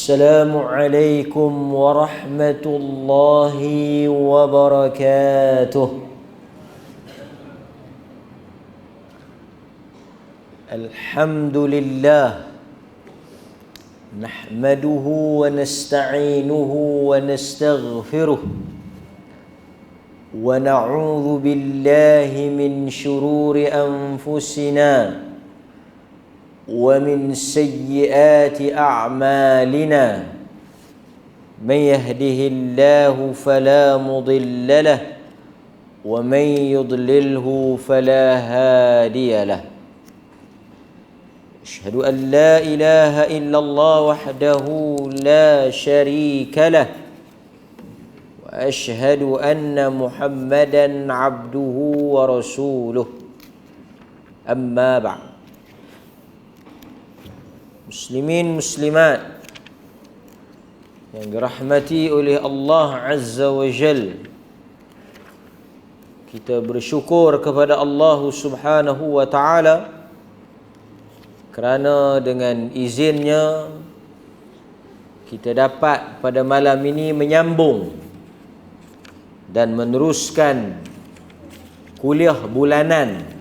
السلام عليكم ورحمة الله وبركاته. الحمد لله نحمده ونستعينه ونستغفره ونعوذ بالله من شرور أنفسنا ومن سيئات أعمالنا. من يهده الله فلا مضل له ومن يضلله فلا هادي له. أشهد أن لا إله إلا الله وحده لا شريك له وأشهد أن محمدا عبده ورسوله. أما بعد. Muslimin muslimat yang dirahmati oleh Allah Azza wa Jal, kita bersyukur kepada Allah Subhanahu wa Ta'ala kerana dengan izinnya kita dapat pada malam ini menyambung dan meneruskan kuliah bulanan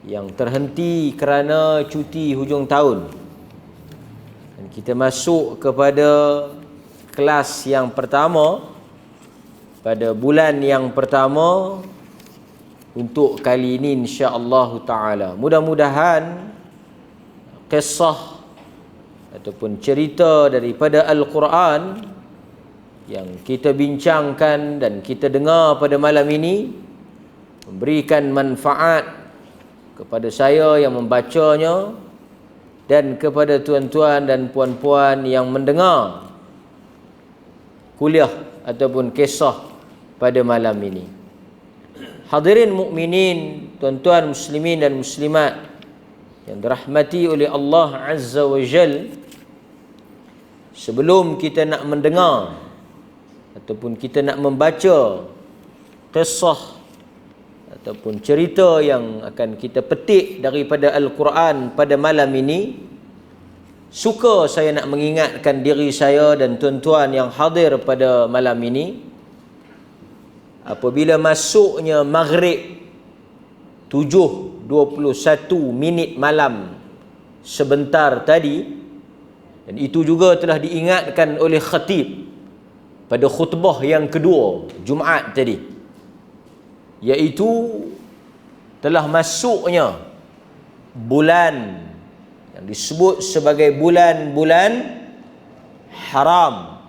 yang terhenti kerana cuti hujung tahun. Dan kita masuk kepada kelas yang pertama pada bulan yang pertama untuk kali ini insya-Allah taala. Mudah-mudahan kisah ataupun cerita daripada Al-Quran yang kita bincangkan dan kita dengar pada malam ini memberikan manfaat kepada saya yang membacanya dan kepada tuan-tuan dan puan-puan yang mendengar kuliah ataupun kisah pada malam ini. Hadirin mukminin, tuan-tuan muslimin dan muslimat yang dirahmati oleh Allah Azza wa Jal, sebelum kita nak mendengar ataupun kita nak membaca kisah ataupun cerita yang akan kita petik daripada Al-Quran pada malam ini, suka saya nak mengingatkan diri saya dan tuan-tuan yang hadir pada malam ini, apabila masuknya maghrib 7:21 malam sebentar tadi, dan itu juga telah diingatkan oleh khatib pada khutbah yang kedua Jumaat tadi, iaitu telah masuknya bulan yang disebut sebagai bulan-bulan haram.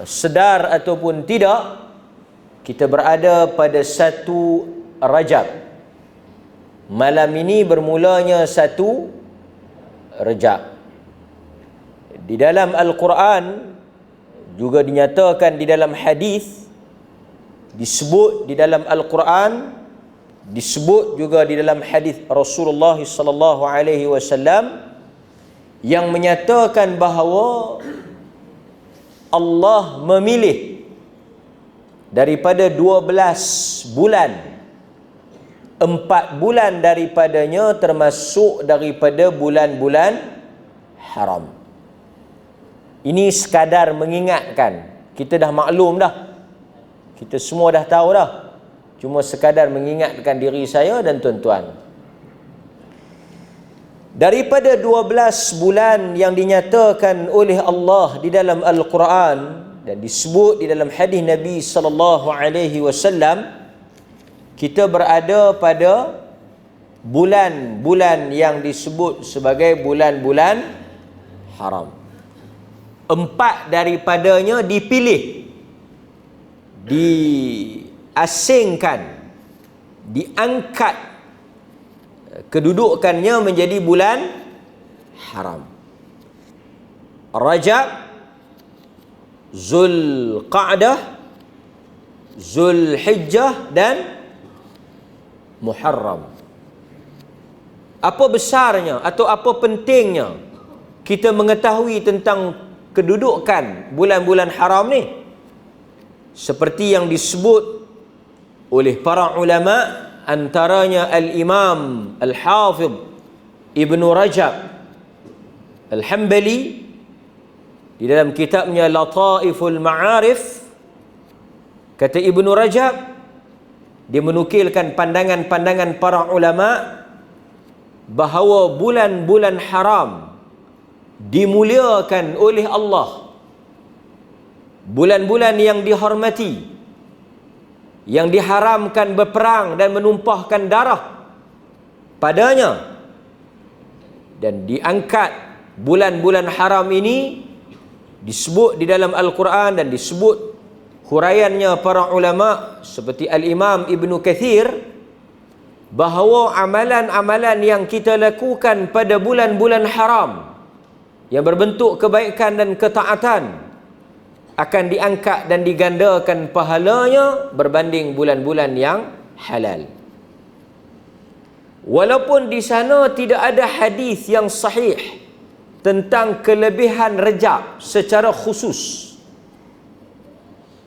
Sedar ataupun tidak, kita berada pada 1 Rajab. Malam ini bermulanya 1 Rajab. Di dalam Al-Quran juga dinyatakan, di dalam hadis disebut, di dalam Al-Quran disebut juga di dalam hadis Rasulullah sallallahu alaihi wasallam yang menyatakan bahawa Allah memilih daripada 12 bulan, 4 bulan daripadanya termasuk daripada bulan-bulan haram. Ini sekadar mengingatkan. Kita dah maklum dah, kita semua dah tahu dah. Cuma sekadar mengingatkan diri saya dan tuan-tuan. Daripada 12 bulan yang dinyatakan oleh Allah di dalam Al-Quran dan disebut di dalam hadis Nabi sallallahu alaihi wasallam, kita berada pada bulan-bulan yang disebut sebagai bulan-bulan haram. 4 daripadanya dipilih, diasingkan, diangkat kedudukannya menjadi bulan haram. Rajab, Zulqa'dah, Zulhijjah dan Muharram. Apa besarnya atau apa pentingnya kita mengetahui tentang kedudukan bulan-bulan haram ni? Seperti yang disebut oleh para ulama, antaranya Al-Imam Al-Hafidh Ibn Rajab Al-Hambali Di dalam kitabnya Lataiful Ma'arif, kata Ibnu Rajab, dia menukilkan pandangan-pandangan para ulama bahawa bulan-bulan haram dimuliakan oleh Allah. Bulan-bulan yang dihormati, yang diharamkan berperang dan menumpahkan darah padanya. Dan diangkat bulan-bulan haram ini disebut di dalam Al-Quran dan disebut huraiannya para ulama seperti Al-Imam Ibnu Kathir, bahawa amalan-amalan yang kita lakukan pada bulan-bulan haram yang berbentuk kebaikan dan ketaatan akan diangkat dan digandakan pahalanya berbanding bulan-bulan yang halal. Walaupun di sana tidak ada hadis yang sahih tentang kelebihan Rajab secara khusus.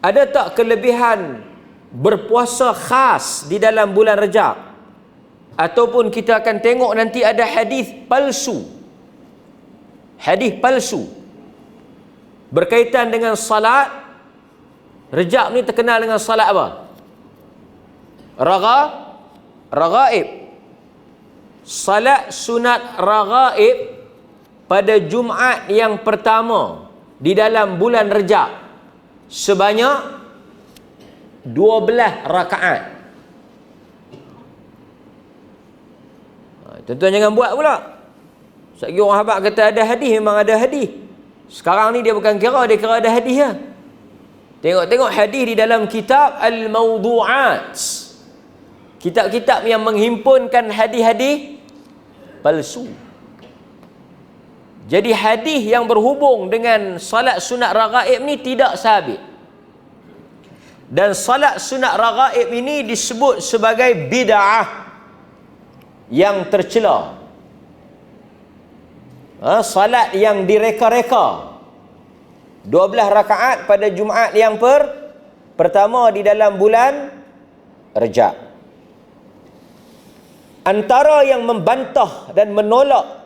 Ada tak kelebihan berpuasa khas di dalam bulan Rajab? Ataupun kita akan tengok nanti ada hadis palsu. Hadis palsu berkaitan dengan salat. Rajab ni terkenal dengan salat apa? Raghaib. Salat sunat raghaib pada Jumaat yang pertama di dalam bulan Rajab sebanyak 12 rakaat. Tuan-tuan jangan buat pula. Sagi orang habaq kata ada hadis, memang ada hadis. Sekarang ni dia bukan kira, dia kira ada hadis lah. Tengok-tengok hadis di dalam kitab Al-Mawdu'at. Kitab-kitab yang menghimpunkan hadis-hadis palsu. Jadi hadis yang berhubung dengan salat sunat raghaib ni tidak sabit. Dan salat sunat raghaib ini disebut sebagai bid'ah yang tercela. Salat yang direka-reka 12 rakaat pada Jumaat yang pertama di dalam bulan Rajab. Antara yang membantah dan menolak,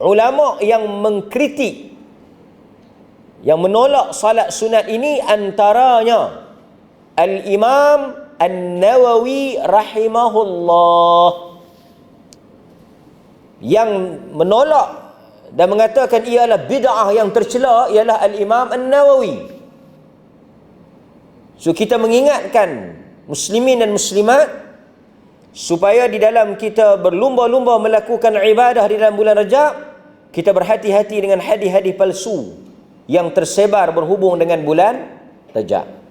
ulama yang mengkritik, yang menolak salat sunat ini, antaranya Al-Imam An-Nawawi rahimahullah, yang menolak dan mengatakan ialah bid'ah yang tercela ialah Al-Imam An-Nawawi. So kita mengingatkan muslimin dan muslimat supaya di dalam kita berlumba-lumba melakukan ibadah di dalam bulan Rajab, kita berhati-hati dengan hadis-hadis palsu yang tersebar berhubung dengan bulan Rajab.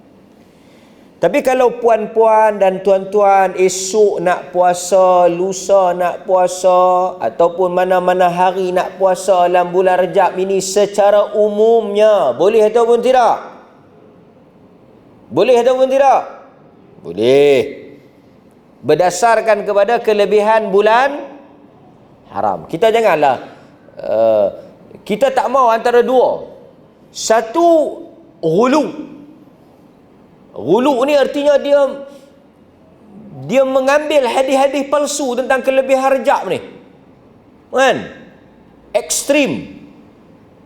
Tapi kalau puan-puan dan tuan-tuan esok nak puasa, lusa nak puasa, ataupun mana-mana hari nak puasa dalam bulan Rajab ini secara umumnya, boleh ataupun tidak? Boleh ataupun tidak? Boleh. Berdasarkan kepada kelebihan bulan haram. Kita janganlah kita tak mau antara dua. Satu, ghulu. Ghulu ni artinya dia mengambil hadis-hadis palsu tentang kelebihan Rajab ni. Kan? Ekstrim.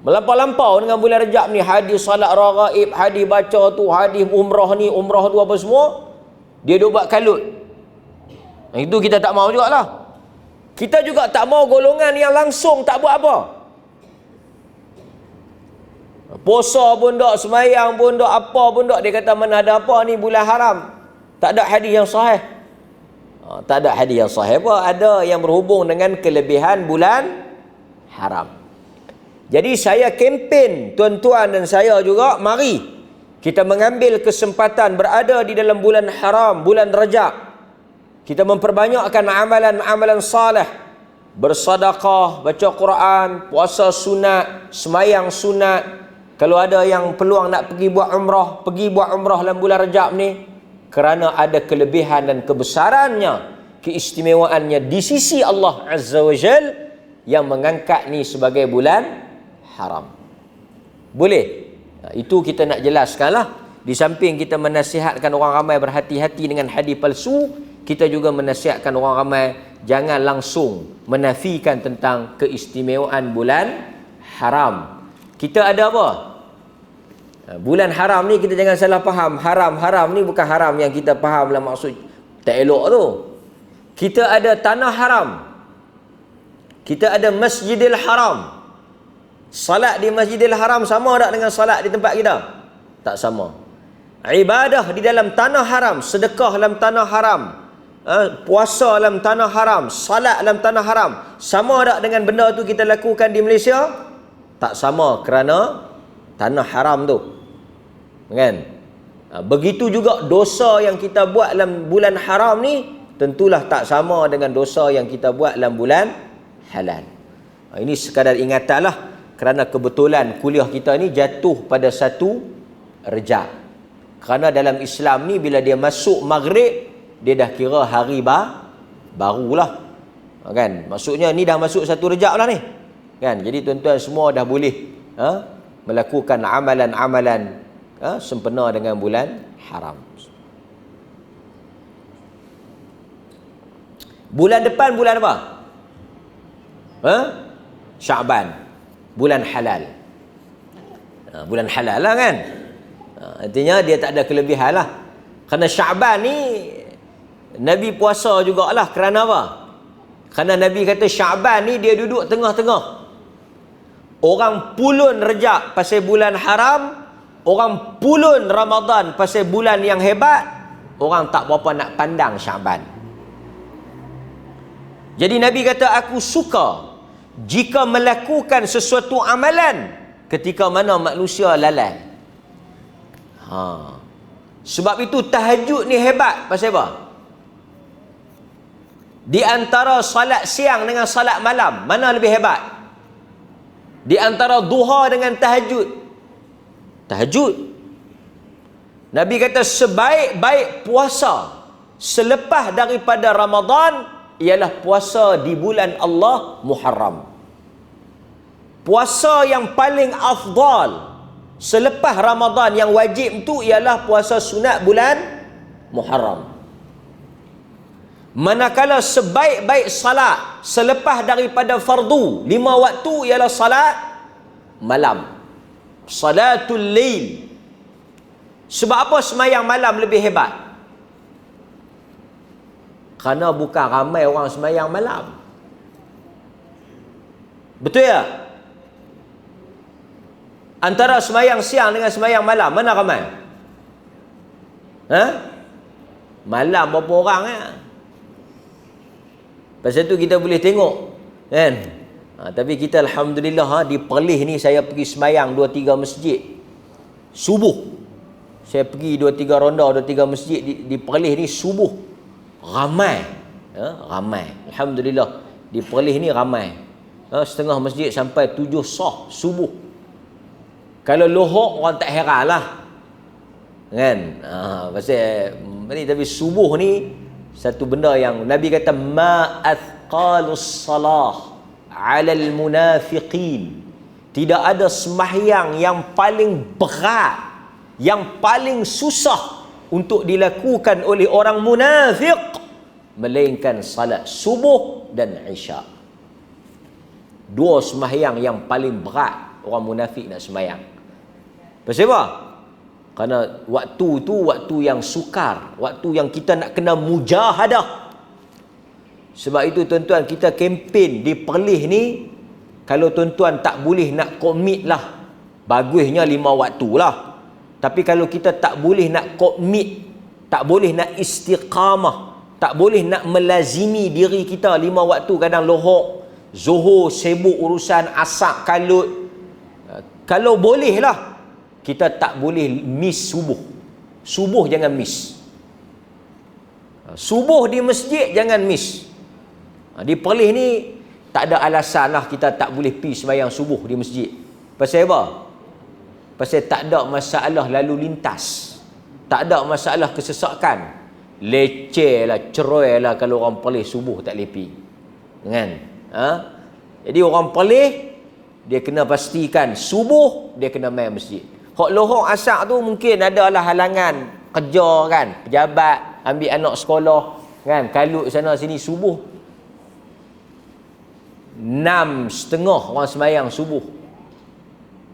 Melampau-lampau dengan bulan Rajab ni, hadis salat raghaib, hadis baca tu, hadis umrah ni, umrah tu apa semua, dia duk buat kalut. Itu kita tak mau jugalah. Kita juga tak mau golongan yang langsung tak buat apa. Puasa pun tak, semayang pun tak, apa pun tak. Dia kata mana ada apa ni bulan haram. Tak ada hadis yang sahih. Tak ada hadis yang sahih apa. Ada yang berhubung dengan kelebihan bulan haram. Jadi saya kempen tuan-tuan dan saya juga, mari kita mengambil kesempatan berada di dalam bulan haram, bulan Rajab. Kita memperbanyakkan amalan-amalan salih. Bersedekah, baca Quran, puasa sunat, semayang sunat. Kalau ada yang peluang nak pergi buat umrah dalam bulan Rajab ni, kerana ada kelebihan dan kebesarannya, keistimewaannya di sisi Allah Azza wa Jal yang mengangkat ni sebagai bulan haram. Boleh. Itu kita nak jelaskanlah. Di samping kita menasihatkan orang ramai berhati-hati dengan hadis palsu, kita juga menasihatkan orang ramai jangan langsung menafikan tentang keistimewaan bulan haram. Kita ada apa? Bulan haram ni kita jangan salah faham. Haram ni bukan haram yang kita faham lah maksud tak elok tu. Kita ada tanah haram. Kita ada Masjidil Haram. Salat di Masjidil Haram sama tak dengan salat di tempat kita? Tak sama. Ibadah di dalam tanah haram, sedekah dalam tanah haram, puasa dalam tanah haram, salat dalam tanah haram, sama tak dengan benda tu kita lakukan di Malaysia? Tak sama, kerana tanah haram tu. Kan? Begitu juga dosa yang kita buat dalam bulan haram ni tentulah tak sama dengan dosa yang kita buat dalam bulan halal. Ini sekadar ingatanlah, kerana kebetulan kuliah kita ni jatuh pada 1 Rejab. Kerana dalam Islam ni bila dia masuk maghrib, dia dah kira hari barulah. Kan? Maksudnya ni dah masuk 1 Rejab lah ni. Kan? Jadi tuan-tuan semua dah boleh melakukan amalan-amalan sempena dengan bulan haram. Bulan depan bulan apa? Sya'ban. Bulan halal. Bulan halal lah kan. Artinya dia tak ada kelebihan lah. Kerana Sya'ban ni Nabi puasa jugalah. Kerana apa? Kerana Nabi kata Sya'ban ni dia duduk tengah-tengah. Orang pulun Rejab pasal bulan haram, orang pulun Ramadan pasal bulan yang hebat, orang tak berapa nak pandang Sya'ban. Jadi Nabi kata aku suka jika melakukan sesuatu amalan ketika mana manusia lalai. Sebab itu tahajud ni hebat. Pasal apa? Di antara salat siang dengan salat malam, mana lebih hebat? Di antara duha dengan tahajud. Tahajud. Nabi kata sebaik-baik puasa selepas daripada Ramadan ialah puasa di bulan Allah Muharram. Puasa yang paling afdal selepas Ramadan yang wajib tu ialah puasa sunat bulan Muharram. Manakala sebaik-baik salat selepas daripada fardu 5 waktu ialah salat malam, salatul lail. Sebab apa semayang malam lebih hebat? Kerana bukan ramai orang semayang malam. Betul ya? Antara semayang siang dengan semayang malam, mana ramai? Malam berapa orang ya? Pasal tu kita boleh tengok kan? Tapi kita alhamdulillah di Perlis ni saya pergi semayang 2-3 masjid subuh. Saya pergi 2-3 ronda 2-3 masjid di Perlis ni subuh. Ramai. Ramai. Alhamdulillah di Perlis ni ramai. Setengah masjid sampai 7 sah subuh. Kalau lohok orang tak heran lah. Kan? Pasal ni, tapi subuh ni satu benda yang Nabi kata ma athqalus salah 'alal munafiqin. Tidak ada sembahyang yang paling berat, yang paling susah untuk dilakukan oleh orang munafik melainkan salat subuh dan isya. 2 sembahyang yang paling berat orang munafik nak sembahyang. Pasal apa? Kerana waktu tu waktu yang sukar, waktu yang kita nak kena mujahadah. Sebab itu tuan-tuan, kita kempen di Perlis ni, kalau tuan-tuan tak boleh nak komit lah, bagusnya 5 waktu lah. Tapi kalau kita tak boleh nak komit, tak boleh nak istiqamah, tak boleh nak melazimi diri kita 5 waktu, kadang lohok, zuhur sibuk urusan, asar kalut. Kalau boleh lah, kita tak boleh miss subuh. Subuh jangan miss. Subuh di masjid jangan miss. Di Perlis ni tak ada alasan lah kita tak boleh pergi sembahyang subuh di masjid. Pasal apa? Pasal tak ada masalah lalu lintas, tak ada masalah kesesakan. Leceh lah, cerai lah kalau orang Perlis subuh tak boleh pergi. Kan? Jadi orang Perlis dia kena pastikan subuh dia kena main masjid. Hak lohok asar tu mungkin adalah halangan kerja kan, pejabat, ambil anak sekolah kan, kalut sana sini. Subuh 6.30 orang sembahyang subuh.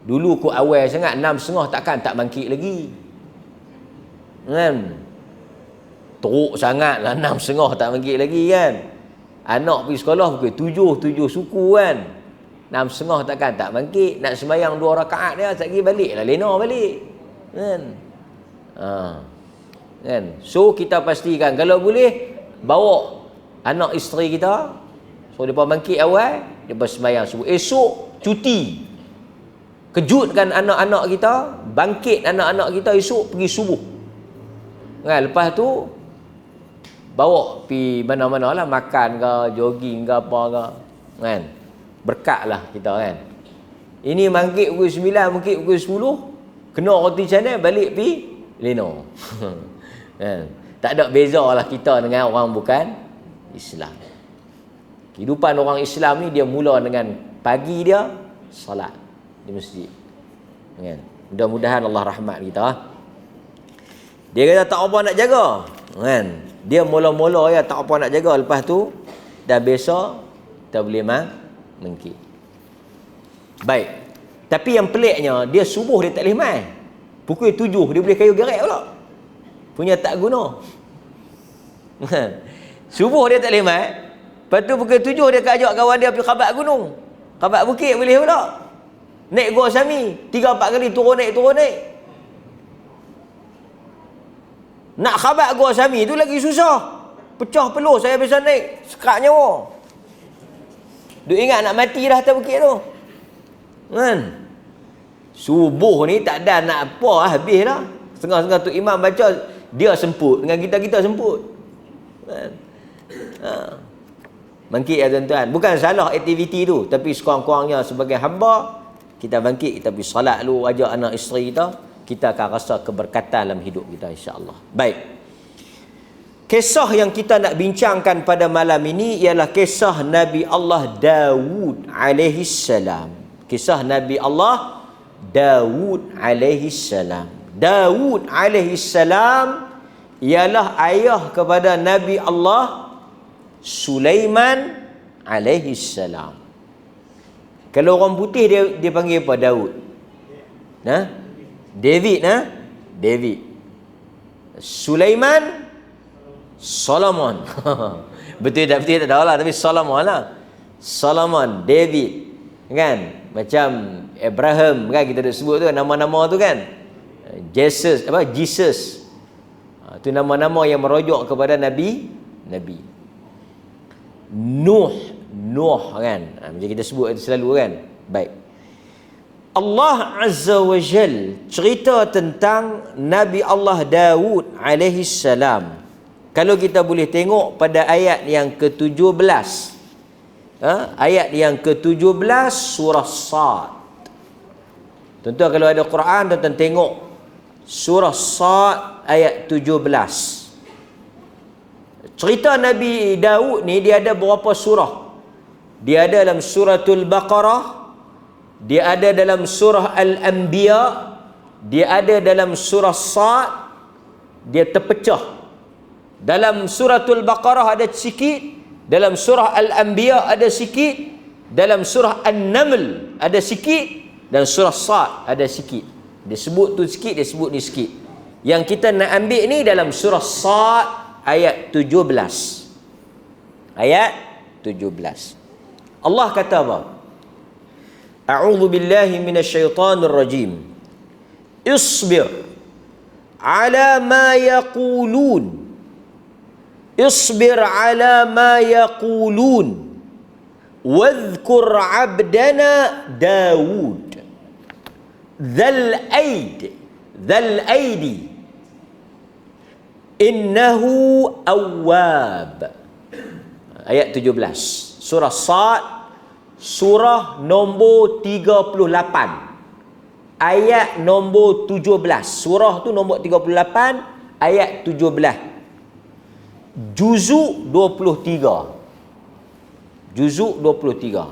Dulu ku awal sangat 6.30 takkan tak bangkit lagi. Kan? Teruk sangat lah 6.30 tak bangkit lagi kan. Anak pergi sekolah pukul 7 suku kan. 6.30 takkan tak bangkit. Nak sembahyang 2 rakaat dia, tak lagi balik lah, lena balik. Kan? Kan? So kita pastikan kalau boleh bawa anak isteri kita, so depa bangkit awal, depa sembahyang subuh. Esok cuti. Kejutkan anak-anak kita, bangkit anak-anak kita esok pergi subuh. Kan? Lepas tu bawa pergi mana-mana lah, makan ke, jogging ke apa ke. Kan? Berkat lah kita kan. Ini bangkit pukul 9, bangkit pukul 10, kena roti canai, balik pergi leno. Kan? Tak ada beza lah kita dengan orang bukan Islam. Kehidupan orang Islam ni dia mula dengan pagi dia salat di masjid. Kan? Mudah-mudahan Allah rahmat kita. Dia kata tak apa nak jaga. Kan? Dia mula-mula ya tak apa nak jaga, lepas tu dah biasa kita boleh mengkit. Baik. Tapi yang peliknya, dia subuh dia tak boleh mai. Pukul 7 dia boleh kayu gerak pula. Punya tak guna. Subuh dia tak boleh mai. Lepas tu pukul 7 dia ajak kawan dia pergi khabat gunung. Khabat bukit boleh pula. Naik Gua Sami 3-4 kali turun naik. Nak khabat Gua Sami tu lagi susah. Pecah peluh saya biasa naik, sekat nyawa. Duk ingat nak mati dah atas bukit tu. Kan? Subuh ni tak ada nak apa, habis dah. Setengah-setengah tu imam baca, dia semput dengan kita semput. Kan? Bangkit ya tuan-tuan. Bukan salah aktiviti tu, tapi sekurang-kurangnya sebagai hamba, kita bangkit, kita pergi salat dulu, ajak anak isteri kita akan rasa keberkatan dalam hidup kita insya-Allah. Baik. Kisah yang kita nak bincangkan pada malam ini ialah kisah Nabi Allah Dawud alaihi salam. Kisah Nabi Allah Dawud alaihi salam. Dawud alaihi salam ialah ayah kepada Nabi Allah Sulaiman alaihi salam. Kalau orang putih dia panggil apa? Daud. David. David. Sulaiman, Solomon. Betul tak tahu lah, tapi Solomon lah. Solomon, David. Kan? Macam Abraham kan kita dah sebut tu nama-nama tu kan. Jesus. Itu nama-nama yang merujuk kepada Nabi. Nuh kan. Macam kita sebut itu selalu kan. Baik. Allah Azza wa Jal cerita tentang Nabi Allah Dawud alaihi salam. Kalau kita boleh tengok pada ayat yang ke-17. Ayat yang ke-17 surah Sad. Tuan-tuan kalau ada Quran, tuan-tuan tengok surah Sad ayat 17. Cerita Nabi Daud ni dia ada berapa surah? Dia ada dalam suratul Baqarah, dia ada dalam surah Al-Anbiya, dia ada dalam surah Sad, dia terpecah. Dalam suratul Baqarah ada sikit, dalam surah Al-Anbiya ada sikit, dalam surah An-Naml ada sikit, dan surah Sad ada sikit. Dia sebut tu sikit, dia sebut ni sikit. Yang kita nak ambil ni dalam surah Sad ayat 17. Ayat 17. Allah kata apa? A'udzu billahi minasyaitonir rajim. Isbir ala ma yaqulun. Isbir ala ma yaqulun. Wadhkur 'abdana Daud. Dhal aidi. Innahu awwab. Ayat 17. Surah Sad, surah nombor 38. Ayat nombor 17. Surah tu nombor 38, ayat 17. Juzuk 23. Juzuk 23.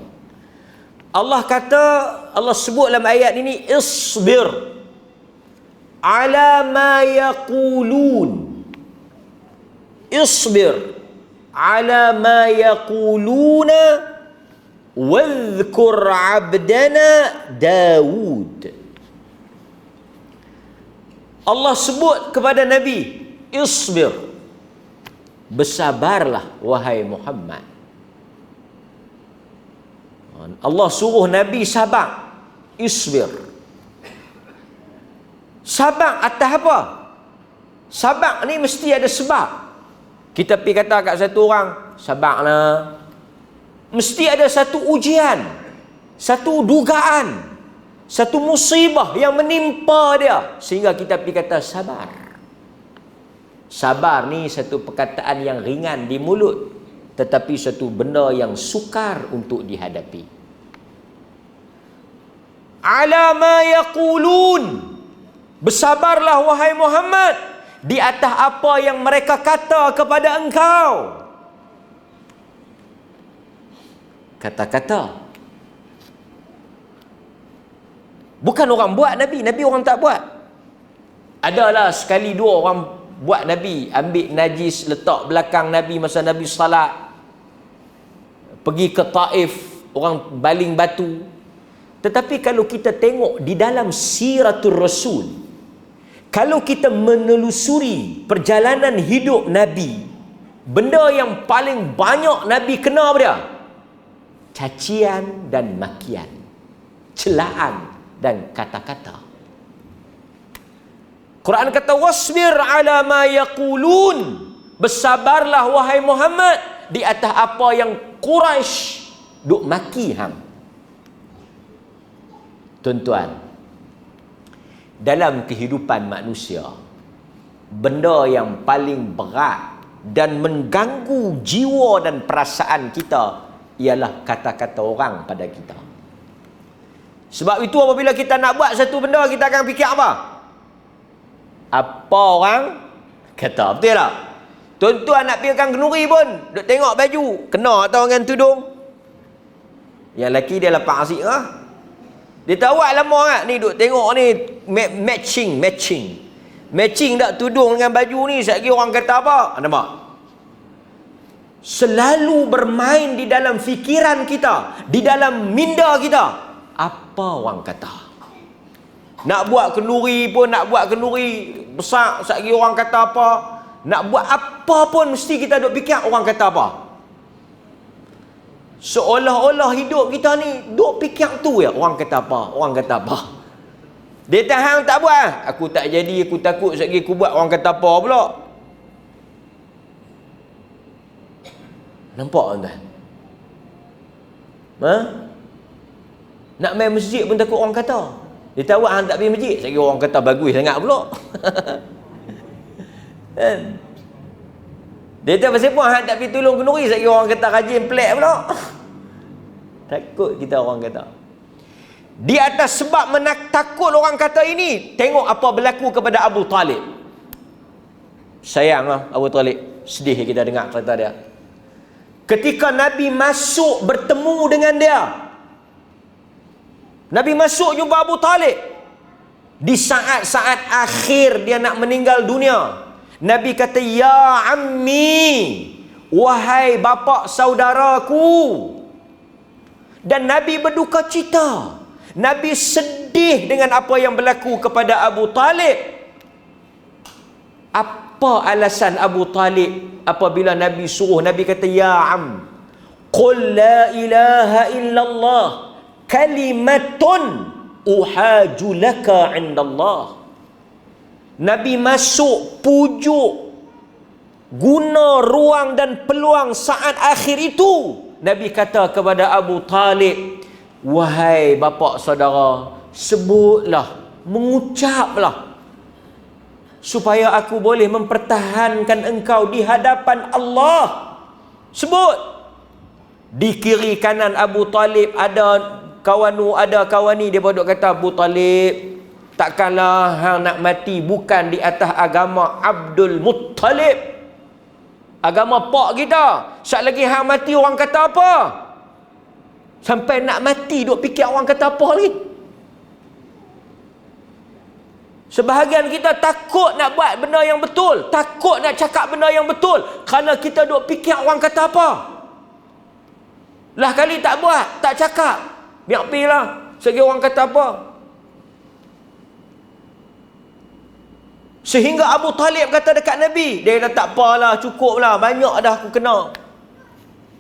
Allah kata, Allah sebut dalam ayat ini, isbir ala ma yaqulun. Isbir ala ma yaquluna wadhkur abdana Daud. Allah sebut kepada Nabi, isbir, bersabarlah wahai Muhammad. Allah suruh Nabi sabar, isbir. Sabar atas apa? Sabar ni mesti ada sebab. Kita pergi kata kat satu orang, sabarlah, mesti ada satu ujian, satu dugaan, satu musibah yang menimpa dia, sehingga kita pergi kata sabar. Sabar ni satu perkataan yang ringan di mulut, tetapi satu benda yang sukar untuk dihadapi. Ala ma yaqulun, bersabarlah wahai Muhammad di atas apa yang mereka kata kepada engkau. Kata-kata. Bukan orang buat Nabi, Nabi orang tak buat. Adalah sekali dua orang buat Nabi, ambil najis letak belakang Nabi masa Nabi salat. Pergi ke Taif, orang baling batu. Tetapi kalau kita tengok di dalam siratul Rasul, kalau kita menelusuri perjalanan hidup Nabi, benda yang paling banyak Nabi kena apa dia? Cacian dan makian, celaan dan kata-kata. Quran kata wasbir ala ma yaqulun, bersabarlah wahai Muhammad di atas apa yang Quraisy duk maki hang. Tuan-tuan, dalam kehidupan manusia, benda yang paling berat dan mengganggu jiwa dan perasaan kita ialah kata-kata orang pada kita. Sebab itu apabila kita nak buat satu benda, kita akan fikir apa? Apa orang kata, betul tak? Tuan-tuan nak pergi kenduri pun, duk tengok baju, kena atau dengan tudung. Yang lelaki dia lepas asyik lah. Dia tahu lama kan, ni duk tengok ni matching tak tudung dengan baju ni, sekali orang kata apa? Nampak? Selalu bermain di dalam fikiran kita, di dalam minda kita, apa orang kata. Nak buat kenduri pun, nak buat kenduri besar, sekali orang kata apa. Nak buat apa pun mesti kita duk fikir orang kata apa. Seolah-olah hidup kita ni duk fikir tu ya, orang kata apa, orang kata apa. Dia tahan tak buat, aku tak jadi, aku takut sekali aku buat orang kata apa pula. Nampak tuan? Ha? Nak main masjid pun takut orang kata. Dia tahu hang tak pergi masjid, sekali orang kata bagus sangat pula. Kan? Dia tahu pasal pun hang tak pergi tolong kenduri, sekali orang kata rajin pelik pula. Takut kita orang kata. Di atas sebab takut orang kata ini, tengok apa berlaku kepada Abu Talib. Sayanglah Abu Talib, sedih kita dengar cerita dia. Ketika Nabi masuk bertemu dengan dia, Nabi masuk jumpa Abu Talib di saat-saat akhir dia nak meninggal dunia. Nabi kata, ya ammi, wahai bapa saudaraku. Dan Nabi berduka cita, Nabi sedih dengan apa yang berlaku kepada Abu Talib. Apa alasan Abu Talib apabila Nabi suruh? Nabi kata, ya am, qul la ilaha illallah kalimatun uhaju laka indallah. Nabi masuk pujuk, guna ruang dan peluang saat akhir itu. Nabi kata kepada Abu Talib, wahai bapa saudara, sebutlah, mengucaplah, supaya aku boleh mempertahankan engkau di hadapan Allah. Sebut. Di kiri kanan Abu Talib ada kawan ni, dia bodoh kata, Abu Talib, takkanlah hang nak mati bukan di atas agama Abdul Muttalib, agama pak kita. Sat lagi hang mati orang kata apa? Sampai nak mati duk fikir orang kata apa lagi. Sebahagian kita takut nak buat benda yang betul, takut nak cakap benda yang betul, kerana kita duk fikir orang kata apa. Lah kali tak buat, tak cakap, biar pi lah. Segi orang kata apa. Sehingga Abu Talib kata dekat Nabi, dia kata tak apalah, cukup lah, banyak dah aku kena.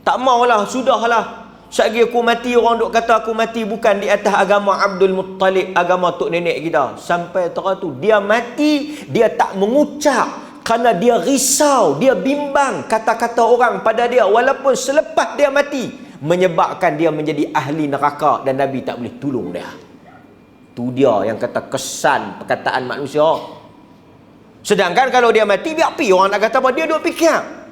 Tak maulah, sudahlah. Sagi aku mati, orang duk kata aku mati bukan di atas agama Abdul Muttalib, agama tok nenek kita. Sampai tera tu dia mati, dia tak mengucap kerana dia risau, dia bimbang kata-kata orang pada dia walaupun selepas dia mati menyebabkan dia menjadi ahli neraka dan Nabi tak boleh tolong dia. Tu dia yang kata kesan perkataan manusia. Sedangkan kalau dia mati, biar pi orang nak kata apa, dia duk fikir.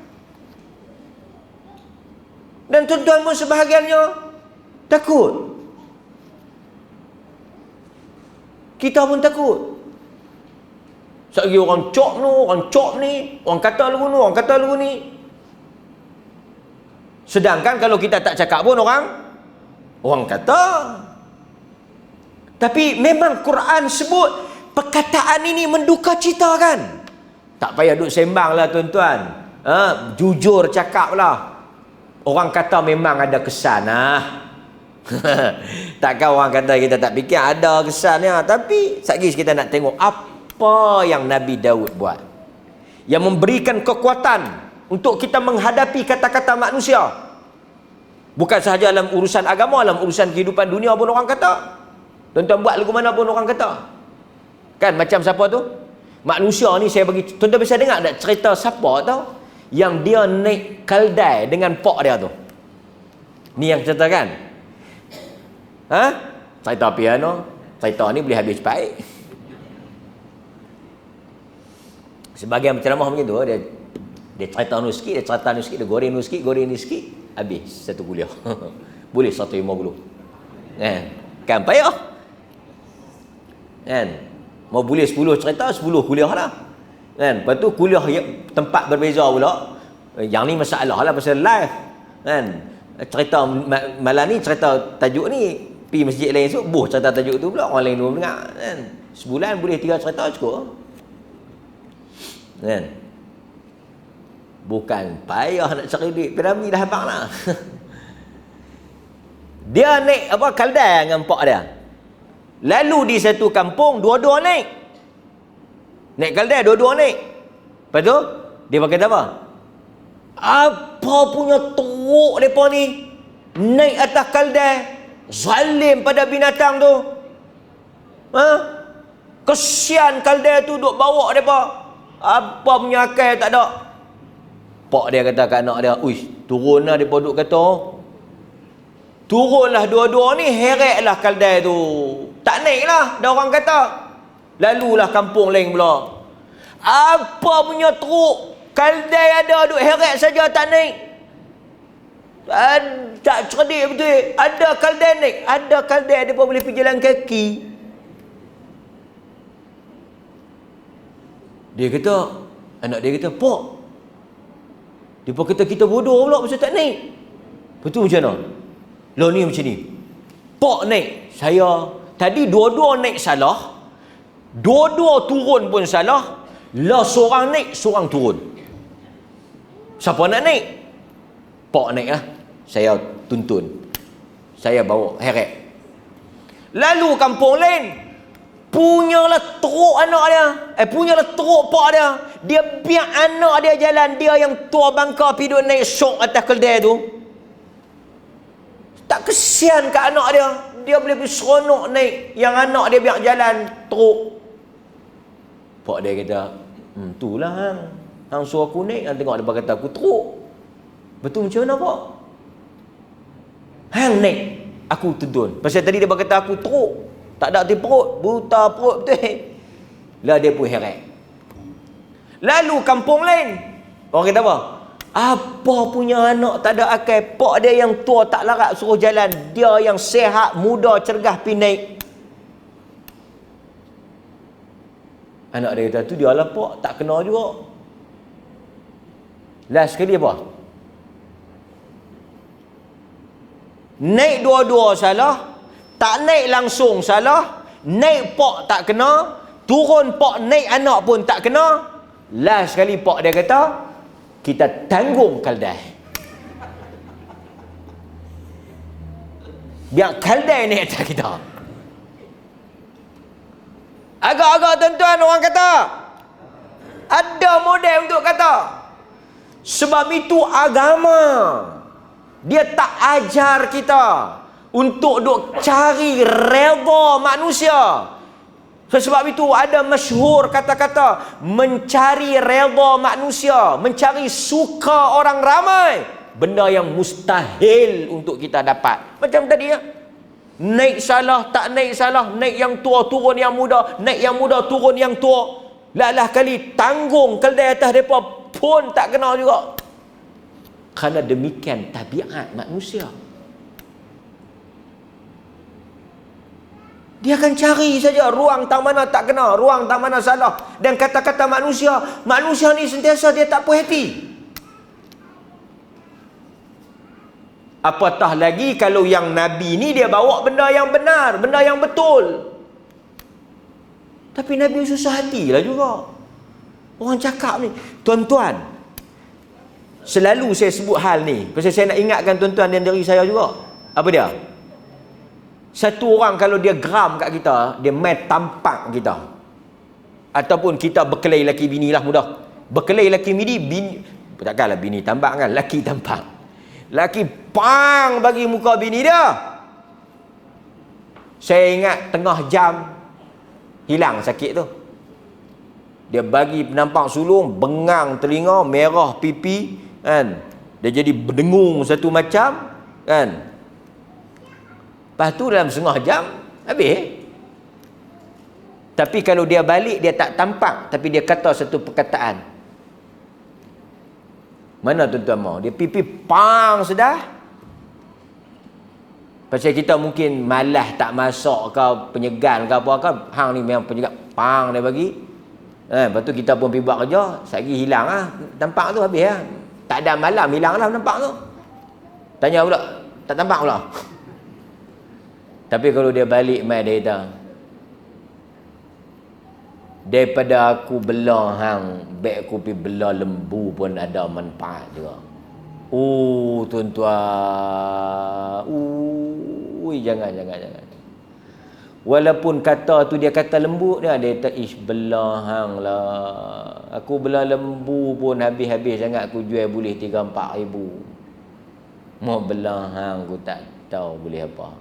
Dan tuan-tuan pun sebahagiannya takut. Kita pun takut. Sekali orang cop ni, orang cop ni, orang kata lagu ni, orang kata lagu ni. Sedangkan kalau kita tak cakap pun orang kata. Tapi memang Quran sebut perkataan ini menduka cita kan? Tak payah duk sembang lah tuan-tuan. Jujur cakap lah. Orang kata memang ada kesan lah. Takkan orang kata kita tak fikir ada kesannya. Tapi sekali kita nak tengok apa yang Nabi Daud buat, yang memberikan kekuatan untuk kita menghadapi kata-kata manusia. Bukan sahaja dalam urusan agama, dalam urusan kehidupan dunia pun orang kata. Tuan-tuan buat lagu mana pun orang kata. Kan macam siapa tu? Manusia ni saya bagi, tuan-tuan bisa dengar tak cerita siapa tau? Yang dia naik keldai dengan pok dia tu. Ni yang cerita kan? Cerita piano. Cerita ni boleh habis cepat. Sebagian penceramah begitu, dia cerita ni sikit, dia cerita ni sikit, dia goreng ni sikit, habis satu kuliah. Boleh 150. Kan payah. Kan? Mau boleh 10 cerita, 10 kuliah lah. Kan? Lepas tu kuliah tempat berbeza pula. Yang ni masalah lah pasal live. Kan? Cerita malam ni, cerita tajuk ni, pergi masjid lain esok, cerita tajuk tu pula, orang lain dua dengar. Kan? Sebulan boleh 3 cerita cukup. Kan? Bukan payah nak cari duit piramid dah abang lah. Dia naik kaldai dengan pak dia. Lalu di satu kampung dua-dua naik kaldai, dua-dua naik. Lepas tu dia berkata apa? Apa punya teruk mereka ni naik atas kaldai, zalim pada binatang tu. Kesian kaldai tu duk bawa mereka. Apa punya akal tak ada. Pak dia kata kat anak dia, "Uish, turunlah," dia duk kata. Turunlah dua-dua ni, heretlah kaldai tu. Tak naiklah, dah orang kata. Lalulah kampung lain pula. Apa punya teruk, kaldai ada duk heret saja tak naik. Tak cerdik betul. Ada kaldai naik, ada kaldai dia pun boleh pergi jalan kaki. Dia kata, anak dia kata, "Pak, dia pun kata kita bodoh pula pasal tak naik." Betul macam mana? Lah ni macam ni. Pak naik, saya tadi dua-dua naik salah, dua-dua turun pun salah. Lah seorang naik, seorang turun. Siapa nak naik? Pak naik lah. Saya tuntun, saya bawa heret. Lalu kampung lain, punyalah teruk anak dia, punyalah teruk pak dia. Dia biar anak dia jalan, dia yang tua bangka pergi duk naik syok atas keldai tu. Tak kesian kat anak dia. Dia boleh pergi seronok naik, yang anak dia biar jalan teruk. Pak dia kata, itulah hang suruh aku naik, hang tengok dia kata aku teruk. Betul macam mana pak? Hang naik, aku tuntun. Pasal tadi dia kata aku teruk, tak ada hati perut, buta perut betul. Lah dia pun heret. Lalu kampung lain, orang kata apa? Apa punya anak tak ada akal. Pak dia yang tua tak larat suruh jalan, dia yang sehat, muda, cergas pergi naik. Anak dia kata tu dia lah pak, tak kena juga. Last sekali apa? Naik dua-dua salah, tak naik langsung salah, naik pak tak kena, turun pak naik anak pun tak kena. Last sekali pak dia kata, kita tanggung kaldai. Biar kaldai naik atas kita. Agak-agak tuan-tuan orang kata, ada model untuk kata. Sebab itu agama, dia tak ajar kita untuk duk cari redha manusia. Sebab itu ada masyhur kata-kata mencari redha manusia, mencari suka orang ramai, benda yang mustahil untuk kita dapat. Macam tadi ya. Naik salah, tak naik salah, naik yang tua turun yang muda, naik yang muda turun yang tua. Lalah kali tanggung keldai atas mereka pun tak kena juga. Kerana demikian tabiat manusia. Dia akan cari saja ruang tang mana tak kena, ruang tang mana salah. Dan kata-kata manusia ni sentiasa dia tak puas hati. Apatah lagi kalau yang Nabi ni dia bawa benda yang benar, benda yang betul. Tapi Nabi susah hatilah juga. Orang cakap ni, tuan-tuan, selalu saya sebut hal ni, pasal saya nak ingatkan tuan-tuan dan diri saya juga. Apa dia? Satu orang kalau dia geram kat kita, dia main tampak kita. Ataupun kita berkelahi laki bini lah mudah. Berkelahi laki bini, takkanlah bini tampak kan, laki tampak. Laki pang bagi muka bini dia. Saya ingat tengah jam hilang sakit tu. Dia bagi penampak sulung, bengang telinga, merah pipi, kan. Dia jadi berdengung satu macam, kan. Lepas tu dalam setengah jam habis. Tapi kalau dia balik dia tak tampak, tapi dia kata satu perkataan. Mana tuan-tuan mau? Dia pipi pang sedah. Pasal kita mungkin malas tak masak ke, penyegan ke apa ke, hang ni memang penyegan, pang dia bagi. Lepas tu kita pun pergi buat kerja, sehari hilang lah, tampak tu habis lah. Tak ada malam, hilang lah nampak tu. Tanya pula, tak tampak pula. Tapi kalau dia balik mai dia kata, daripada aku bela hang, baik aku pergi bela lembu pun ada manfaat juga. Oh tuan-tuan, jangan. Walaupun kata tu dia kata lembut dia kata ish bela hang lah. Aku bela lembu pun habis-habis sangat aku jual boleh 3-4 ribu. Mau bela hang aku tak tahu boleh apa.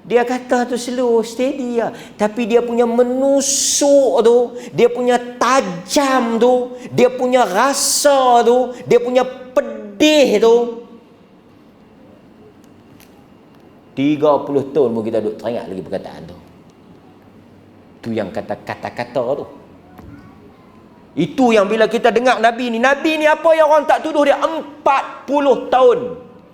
Dia kata tu slow, steady lah. Tapi dia punya menusuk tu, dia punya tajam tu, dia punya rasa tu, dia punya pedih tu. 30 tahun pun kita duduk teringat lagi perkataan tu. Tu yang kata-kata tu. Itu yang bila kita dengar Nabi ni apa yang orang tak tuduh dia 40 tahun.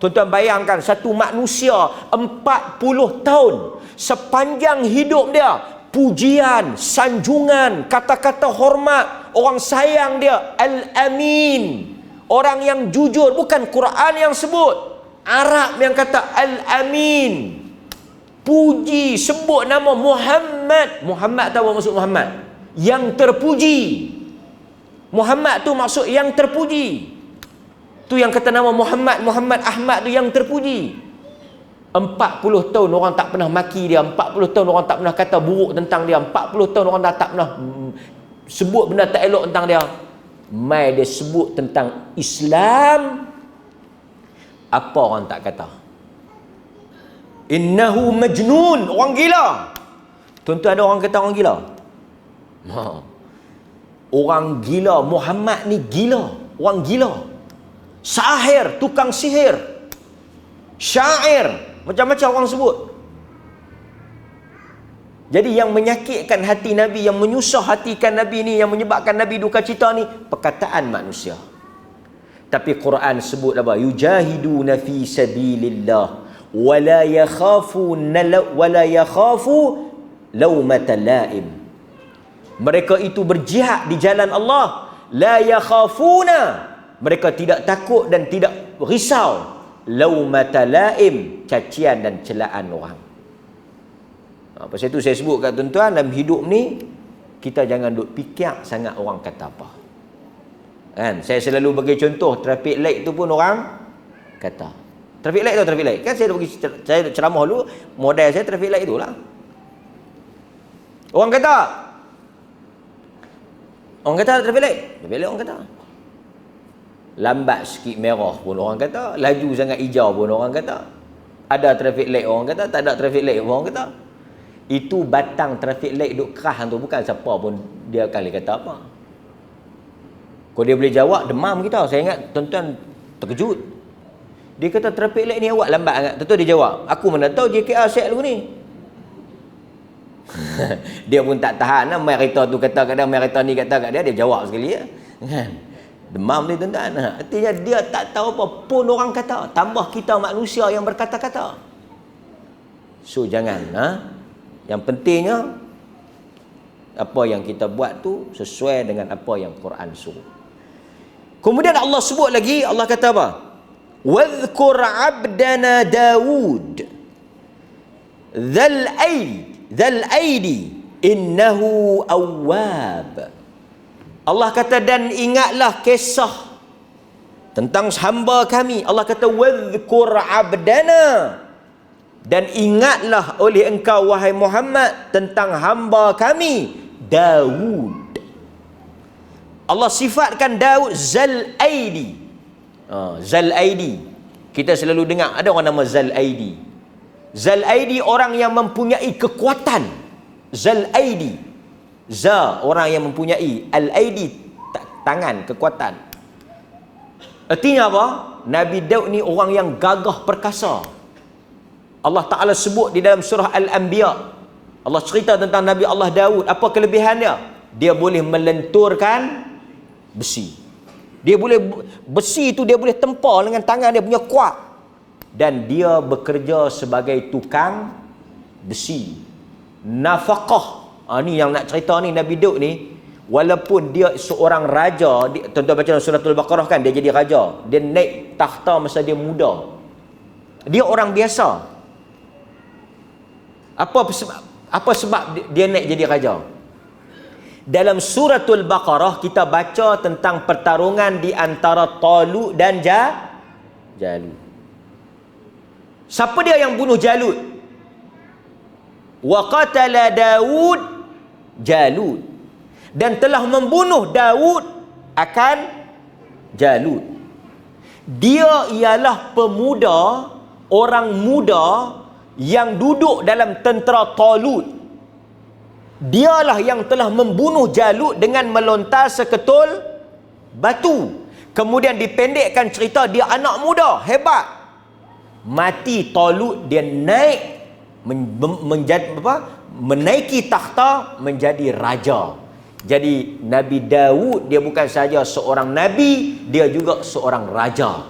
Tuan-tuan bayangkan satu manusia 40 tahun sepanjang hidup dia pujian, sanjungan, kata-kata hormat, orang sayang dia Al-Amin, orang yang jujur, bukan Quran yang sebut, Arab yang kata Al-Amin, puji, sebut nama Muhammad. Muhammad tahu apa maksud Muhammad? Yang terpuji. Muhammad tu maksud yang terpuji. Tu yang kata nama Muhammad Ahmad tu yang terpuji. 40 tahun orang tak pernah maki dia, 40 tahun orang tak pernah kata buruk tentang dia, 40 tahun orang tak pernah sebut benda tak elok tentang dia. Mai dia sebut tentang Islam, apa orang tak kata? Innahu majnun, orang gila. Tuan-tuan ada orang kata orang gila? Orang gila, Muhammad ni gila, orang gila. Sahir, tukang sihir, syair, macam-macam orang sebut. Jadi yang menyakitkan hati Nabi, yang menyusah hatikan Nabi ni, yang menyebabkan Nabi duka cita ni, perkataan manusia. Tapi Quran sebut apa? Yujahiduna fi sabilillah wala yakhafu laumata laim. Mereka itu berjihad di jalan Allah, la yakhafuna, mereka tidak takut dan tidak risau laumata laim, cacian dan celaan orang. Pasal itu saya sebut kat tuan-tuan, dalam hidup ni kita jangan duk fikir sangat orang kata apa. Kan? Saya selalu bagi contoh, traffic light tu pun orang kata. Traffic light tu traffic light. Kan saya dah pergi saya ceramah dulu, model saya traffic light itulah. Orang kata traffic light. Traffic light orang kata. Lambat sikit merah pun orang kata, laju sangat hijau pun orang kata. Ada traffic light orang kata, tak ada traffic light orang kata. Itu batang traffic light duk kerah tu, bukan siapa pun dia akan kata apa. Kalau dia boleh jawab, demam kita. Saya ingat tuan-tuan terkejut. Dia kata traffic light ni awak lambat sangat. Tentu dia jawab, aku mana tahu JKR set lu ni. Dia pun tak tahan lah. Merita tu kata kat dia, merita ni kata kat dia, dia jawab sekali ya. Kan? Demam ni tuan-tuan. Artinya dia tak tahu apa pun orang kata. Tambah kita manusia yang berkata-kata. So jangan. Yang pentingnya, apa yang kita buat tu sesuai dengan apa yang Quran suruh. Kemudian Allah sebut lagi, Allah kata apa? وَاذْكُرْ عَبْدَنَا دَاوُدْ ذَا الْأَيْدِ إِنَّهُ أَوَّابٌ. Allah kata, dan ingatlah kisah tentang hamba kami. Allah kata, وَاذْكُرْ عَبْدَنَا, dan ingatlah oleh engkau wahai Muhammad tentang hamba kami Daud. Allah sifatkan Daud Zal Aidi. Zal Aidi. Kita selalu dengar ada orang nama Zal Aidi. Zal Aidi orang yang mempunyai kekuatan. Zal Aidi. Za orang yang mempunyai, Al Aidi tangan, kekuatan. Artinya apa? Nabi Daud ni orang yang gagah perkasa. Allah Ta'ala sebut di dalam surah Al-Anbiya. Allah cerita tentang Nabi Allah Daud. Apa kelebihan dia? Dia boleh melenturkan besi. Dia boleh, besi itu dia boleh tempar dengan tangan dia punya kuat. Dan dia bekerja sebagai tukang besi. Nafaqah. Ni yang nak cerita ni, Nabi Daud ni, walaupun dia seorang raja, tuan-tuan baca dalam surah Al-Baqarah kan, dia jadi raja. Dia naik takhta masa dia muda. Dia orang biasa. Apa sebab dia naik jadi raja? Dalam suratul Baqarah kita baca tentang pertarungan di antara Talut dan Jalut. Siapa dia yang bunuh Jalut? Wa qatala Daud Jalut, dan telah membunuh Daud akan Jalut. Dia ialah pemuda, orang muda yang duduk dalam tentera Talut. Dialah yang telah membunuh Jalut dengan melontar seketul batu. Kemudian dipendekkan cerita, dia anak muda, hebat. Mati Talut, dia naik menjadi menaiki takhta menjadi raja. Jadi Nabi Daud dia bukan saja seorang nabi, dia juga seorang raja.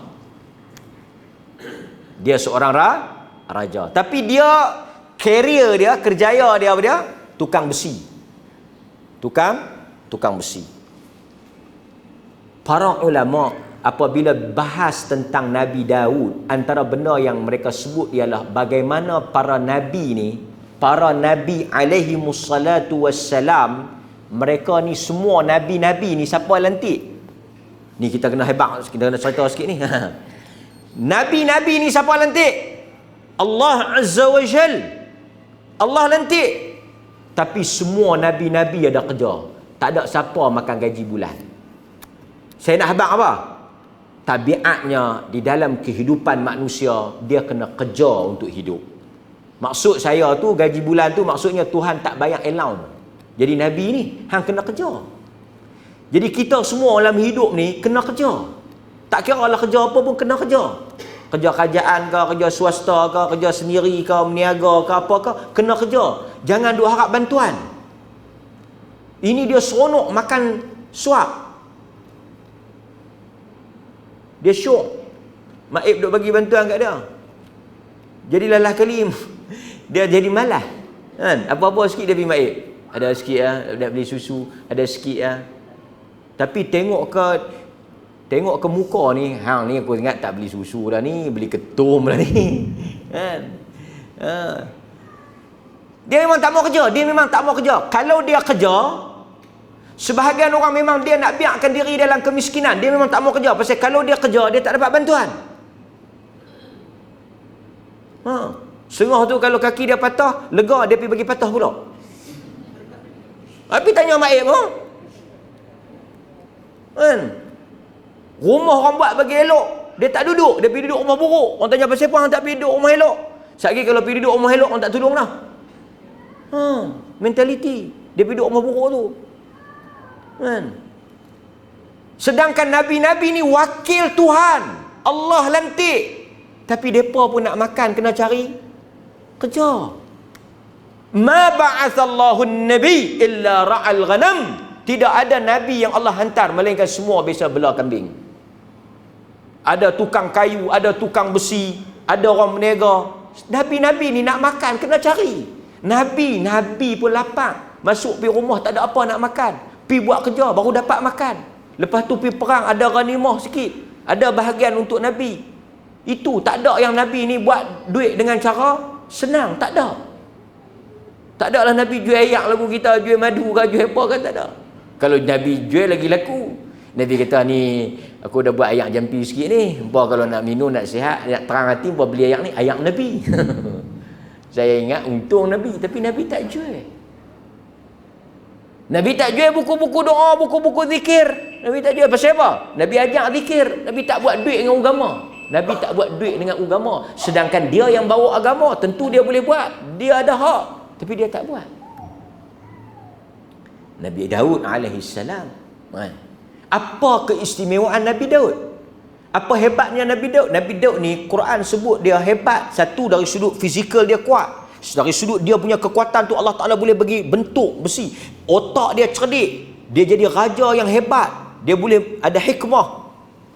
Dia seorang raja. Tapi dia career dia, kerjaya dia apa dia? Tukang besi. Tukang besi. Para ulama apabila bahas tentang Nabi Daud, antara benda yang mereka sebut ialah bagaimana para nabi alaihi mussalatu wassalam, mereka ni semua nabi-nabi ni siapa lantik? Ni kita kena hebat, kita kena cerita sikit ni. Nabi-nabi ni siapa lantik? Allah Azza wa Jal. Allah lantik. Tapi semua nabi-nabi ada kerja. Tak ada siapa makan gaji bulan. Saya nak hebat apa? Tabiatnya di dalam kehidupan manusia, dia kena kerja untuk hidup. Maksud saya tu gaji bulan tu maksudnya Tuhan tak bayar allowance. Jadi Nabi ni hang kena kerja. Jadi kita semua dalam hidup ni kena kerja. Tak kira lah kerja apa pun kena kerja. Kerja kerajaan ke, kerja swasta ke, kerja sendiri ke, meniaga ke, apa ke, kena kerja. Jangan duk harap bantuan. Ini dia seronok makan suap. Dia syok. Maib duk bagi bantuan kat dia. Jadi lalah kali dia jadi malas. Kan? Apa-apa sikit dia pergi maib. Ada sikit nak beli susu, ada sikit Tapi tengok ke muka ni, hang ni aku ingat tak beli susu dah ni, beli ketum dah ni. Kan? Dia memang tak mau kerja. Kalau dia kerja, sebahagian orang memang dia nak biarkan diri dalam kemiskinan. Dia memang tak mau kerja. Pasal kalau dia kerja, dia tak dapat bantuan. Setengah tu kalau kaki dia patah, lega, dia pergi bagi patah pula. Tapi tanya mak ayah pun. Kan? Rumah orang buat bagi elok, dia tak duduk, dia pergi duduk rumah buruk. Orang tanya pasal apa orang tak pergi duduk rumah elok? Sekali kalau pergi duduk rumah elok, orang tak tolong dah. Mentaliti. Dia pergi duduk rumah buruk tu. Kan? Sedangkan Nabi-Nabi ni wakil Tuhan. Allah lantik. Tapi mereka pun nak makan, kena cari kerja. Ma ba'athallahu an-nabi illa ra'al ghanam. Tidak ada Nabi yang Allah hantar, melainkan semua biasa bela kambing. Ada tukang kayu, ada tukang besi, ada orang berniaga. Nabi-Nabi ni nak makan, kena cari. Nabi pun lapar. Masuk pergi rumah, tak ada apa nak makan. Pergi buat kerja, baru dapat makan. Lepas tu pergi perang, ada ghanimah sikit. Ada bahagian untuk Nabi. Itu tak ada yang Nabi ni buat duit dengan cara senang. Tak ada. Tak ada lah Nabi jual ayak lagu kita, jual madu ke, jual apa kan, tak ada. Kalau Nabi jual lagi laku. Nabi kata ni, aku dah buat ayak jampi sikit ni. Apa kalau nak minum, nak sihat, nak terang hati, buat beli ayak ni, ayak Nabi. Saya ingat untung Nabi, tapi Nabi tak jual. Nabi tak jual buku-buku doa, buku-buku zikir. Nabi tak jual. Pasal apa? Nabi ajak zikir. Nabi tak buat duit dengan agama. Nabi tak buat duit dengan agama. Sedangkan dia yang bawa agama, tentu dia boleh buat. Dia ada hak. Tapi dia tak buat. Nabi Daud alaihissalam. Apa keistimewaan Nabi Daud? Apa hebatnya Nabi Daud? Nabi Daud ni, Quran sebut dia hebat. Satu, dari sudut fizikal dia kuat. Dari sudut dia punya kekuatan tu, Allah Ta'ala boleh bagi bentuk besi. Otak dia cerdik. Dia jadi raja yang hebat. Dia boleh ada hikmah.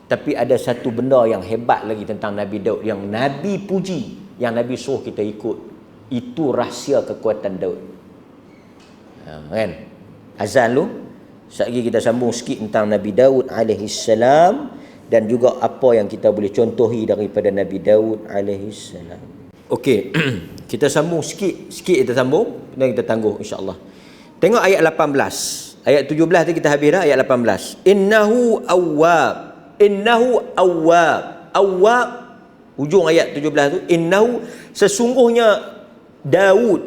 Tapi ada satu benda yang hebat lagi tentang Nabi Daud, yang Nabi puji, yang Nabi suruh kita ikut. Itu rahsia kekuatan Daud. Kan? Azan lu. Sekejap lagi kita sambung sikit tentang Nabi Daud alaihissalam, dan juga apa yang kita boleh contohi daripada Nabi Daud alaihissalam. Okey, kita sambung sikit kita sambung, dan kita tangguh insya-Allah. Tengok ayat 18. Ayat 17 tu kita habis dah, ayat 18. Innahu awwab. Awwab, hujung ayat 17 tu, innahu, sesungguhnya Daud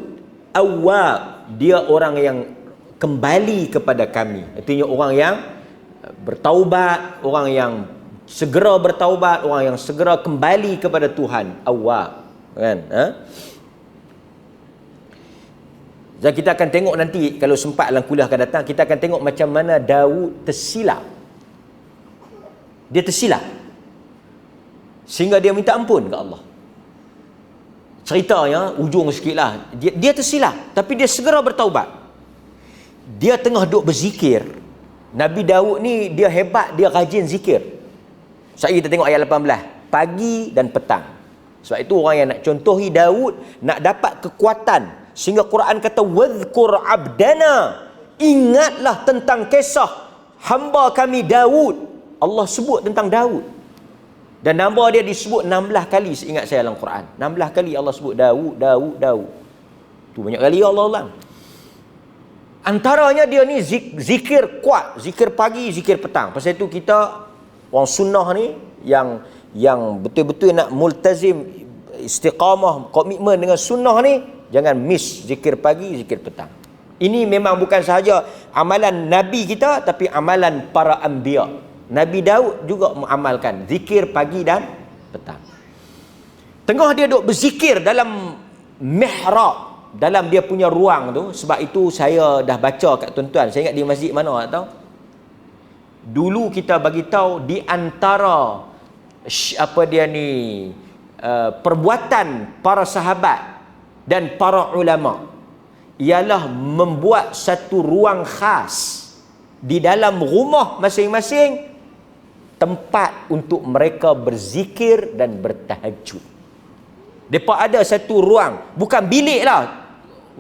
awwab, dia orang yang kembali kepada kami. Artinya orang yang bertaubat, orang yang segera bertaubat, orang yang segera kembali kepada Tuhan. Awwab, kan? Dan kita akan tengok nanti, kalau sempat dalam kuliah akan datang, kita akan tengok macam mana Daud tersilap. Dia tersilap sehingga dia minta ampun ke Allah. Ceritanya ujung sikit lah, dia tersilap, tapi dia segera bertaubat. Dia tengah duduk berzikir. Nabi Daud ni dia hebat, dia rajin zikir. Sekali kita tengok ayat 18, pagi dan petang. Sebab itu orang yang nak contohi Daud, nak dapat kekuatan, sehingga Quran kata wadhkur abdana, ingatlah tentang kisah hamba kami Daud. Allah sebut tentang Daud. Dan nama dia disebut 16 kali, seingat saya dalam Quran. 16 kali Allah sebut Daud. Tu banyak kali Allah ulang. Antaranya dia ni zikir kuat, zikir pagi, zikir petang. Pasal itu kita orang sunnah ni yang betul-betul nak multazim, istiqamah, komitmen dengan sunnah ni, jangan miss zikir pagi, zikir petang. Ini memang bukan sahaja amalan Nabi kita, tapi amalan para anbiya. Nabi Daud juga mengamalkan zikir pagi dan petang. Tengah dia duduk berzikir dalam mihrab, dalam dia punya ruang tu. Sebab itu saya dah baca kat tuan-tuan, saya ingat di masjid mana tak tahu. Dulu kita bagi tahu di antara perbuatan para sahabat dan para ulama ialah membuat satu ruang khas di dalam rumah masing-masing, tempat untuk mereka berzikir dan bertahajud. Mereka ada satu ruang, bukan bilik lah.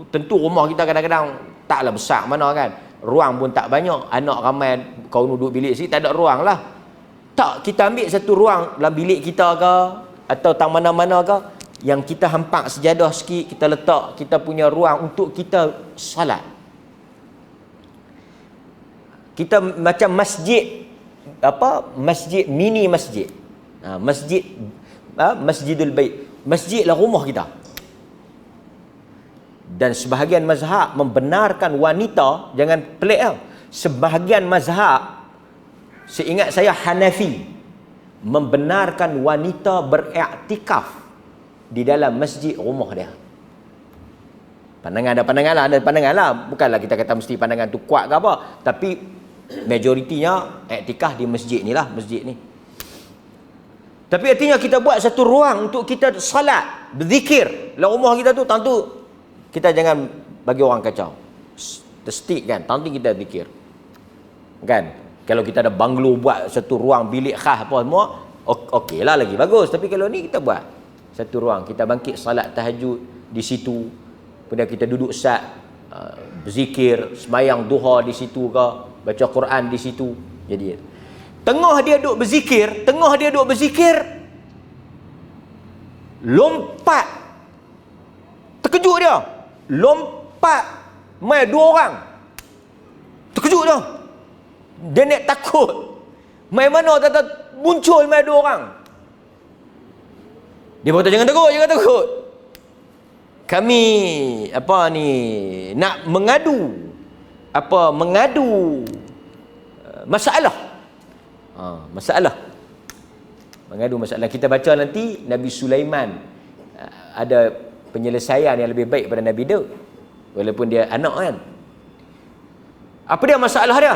Tentu rumah kita kadang-kadang taklah besar mana kan, ruang pun tak banyak, anak ramai, kau duduk bilik sini, tak ada ruang lah. Tak, kita ambil satu ruang dalam bilik kita ke, atau tang mana-mana ke, yang kita hampak sejadah sikit, kita letak kita punya ruang untuk kita salat. Kita macam masjid, masjid, mini masjid, Masjidul Bait. masjidlah rumah kita. Dan sebahagian mazhab membenarkan wanita, jangan pelik tau. Sebahagian mazhab, seingat saya Hanafi, membenarkan wanita beriktikaf di dalam masjid rumah dia. Ada pandangan lah. Bukanlah kita kata mesti pandangan tu kuat ke apa, tapi majoritinya iktikaf di masjid ni lah, masjid ni. Tapi artinya kita buat satu ruang untuk kita salat, berzikir. Dalam rumah kita tu, tentu kita jangan bagi orang kacau. Terstik kan, tentu kita zikir. Kan? Kalau kita ada banglo buat satu ruang bilik khas apa semua, okey lah, lagi bagus. Tapi kalau ni kita buat satu ruang, kita bangkit salat tahajud di situ. Kemudian kita duduk sat, berzikir, sembahyang duha di situ ke, baca Quran di situ. Jadi tengah dia duduk berzikir, lompat, terkejut dia, lompat mai dua orang, terkejut dia, dia nak takut, mai mana tak muncul mai dua orang. Dia berkata jangan takut, kami nak mengadu masalah. Mengadu masalah. Kita baca nanti Nabi Sulaiman ada penyelesaian yang lebih baik pada Nabi Daud, walaupun dia anak kan. Apa dia masalah dia?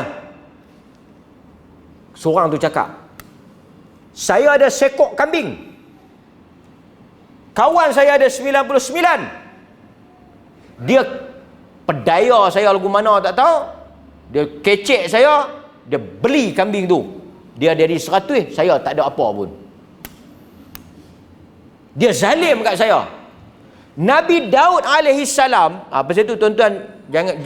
Seorang tu cakap, saya ada sekok kambing, kawan saya ada 99. Dia pedaya saya lagu mana tak tahu. Dia kecek saya, dia beli kambing tu. Dia jadi 100, saya tak ada apa pun. Dia zalim kat saya. Nabi Daud alaihi salam, pasal tu tuan-tuan jangan,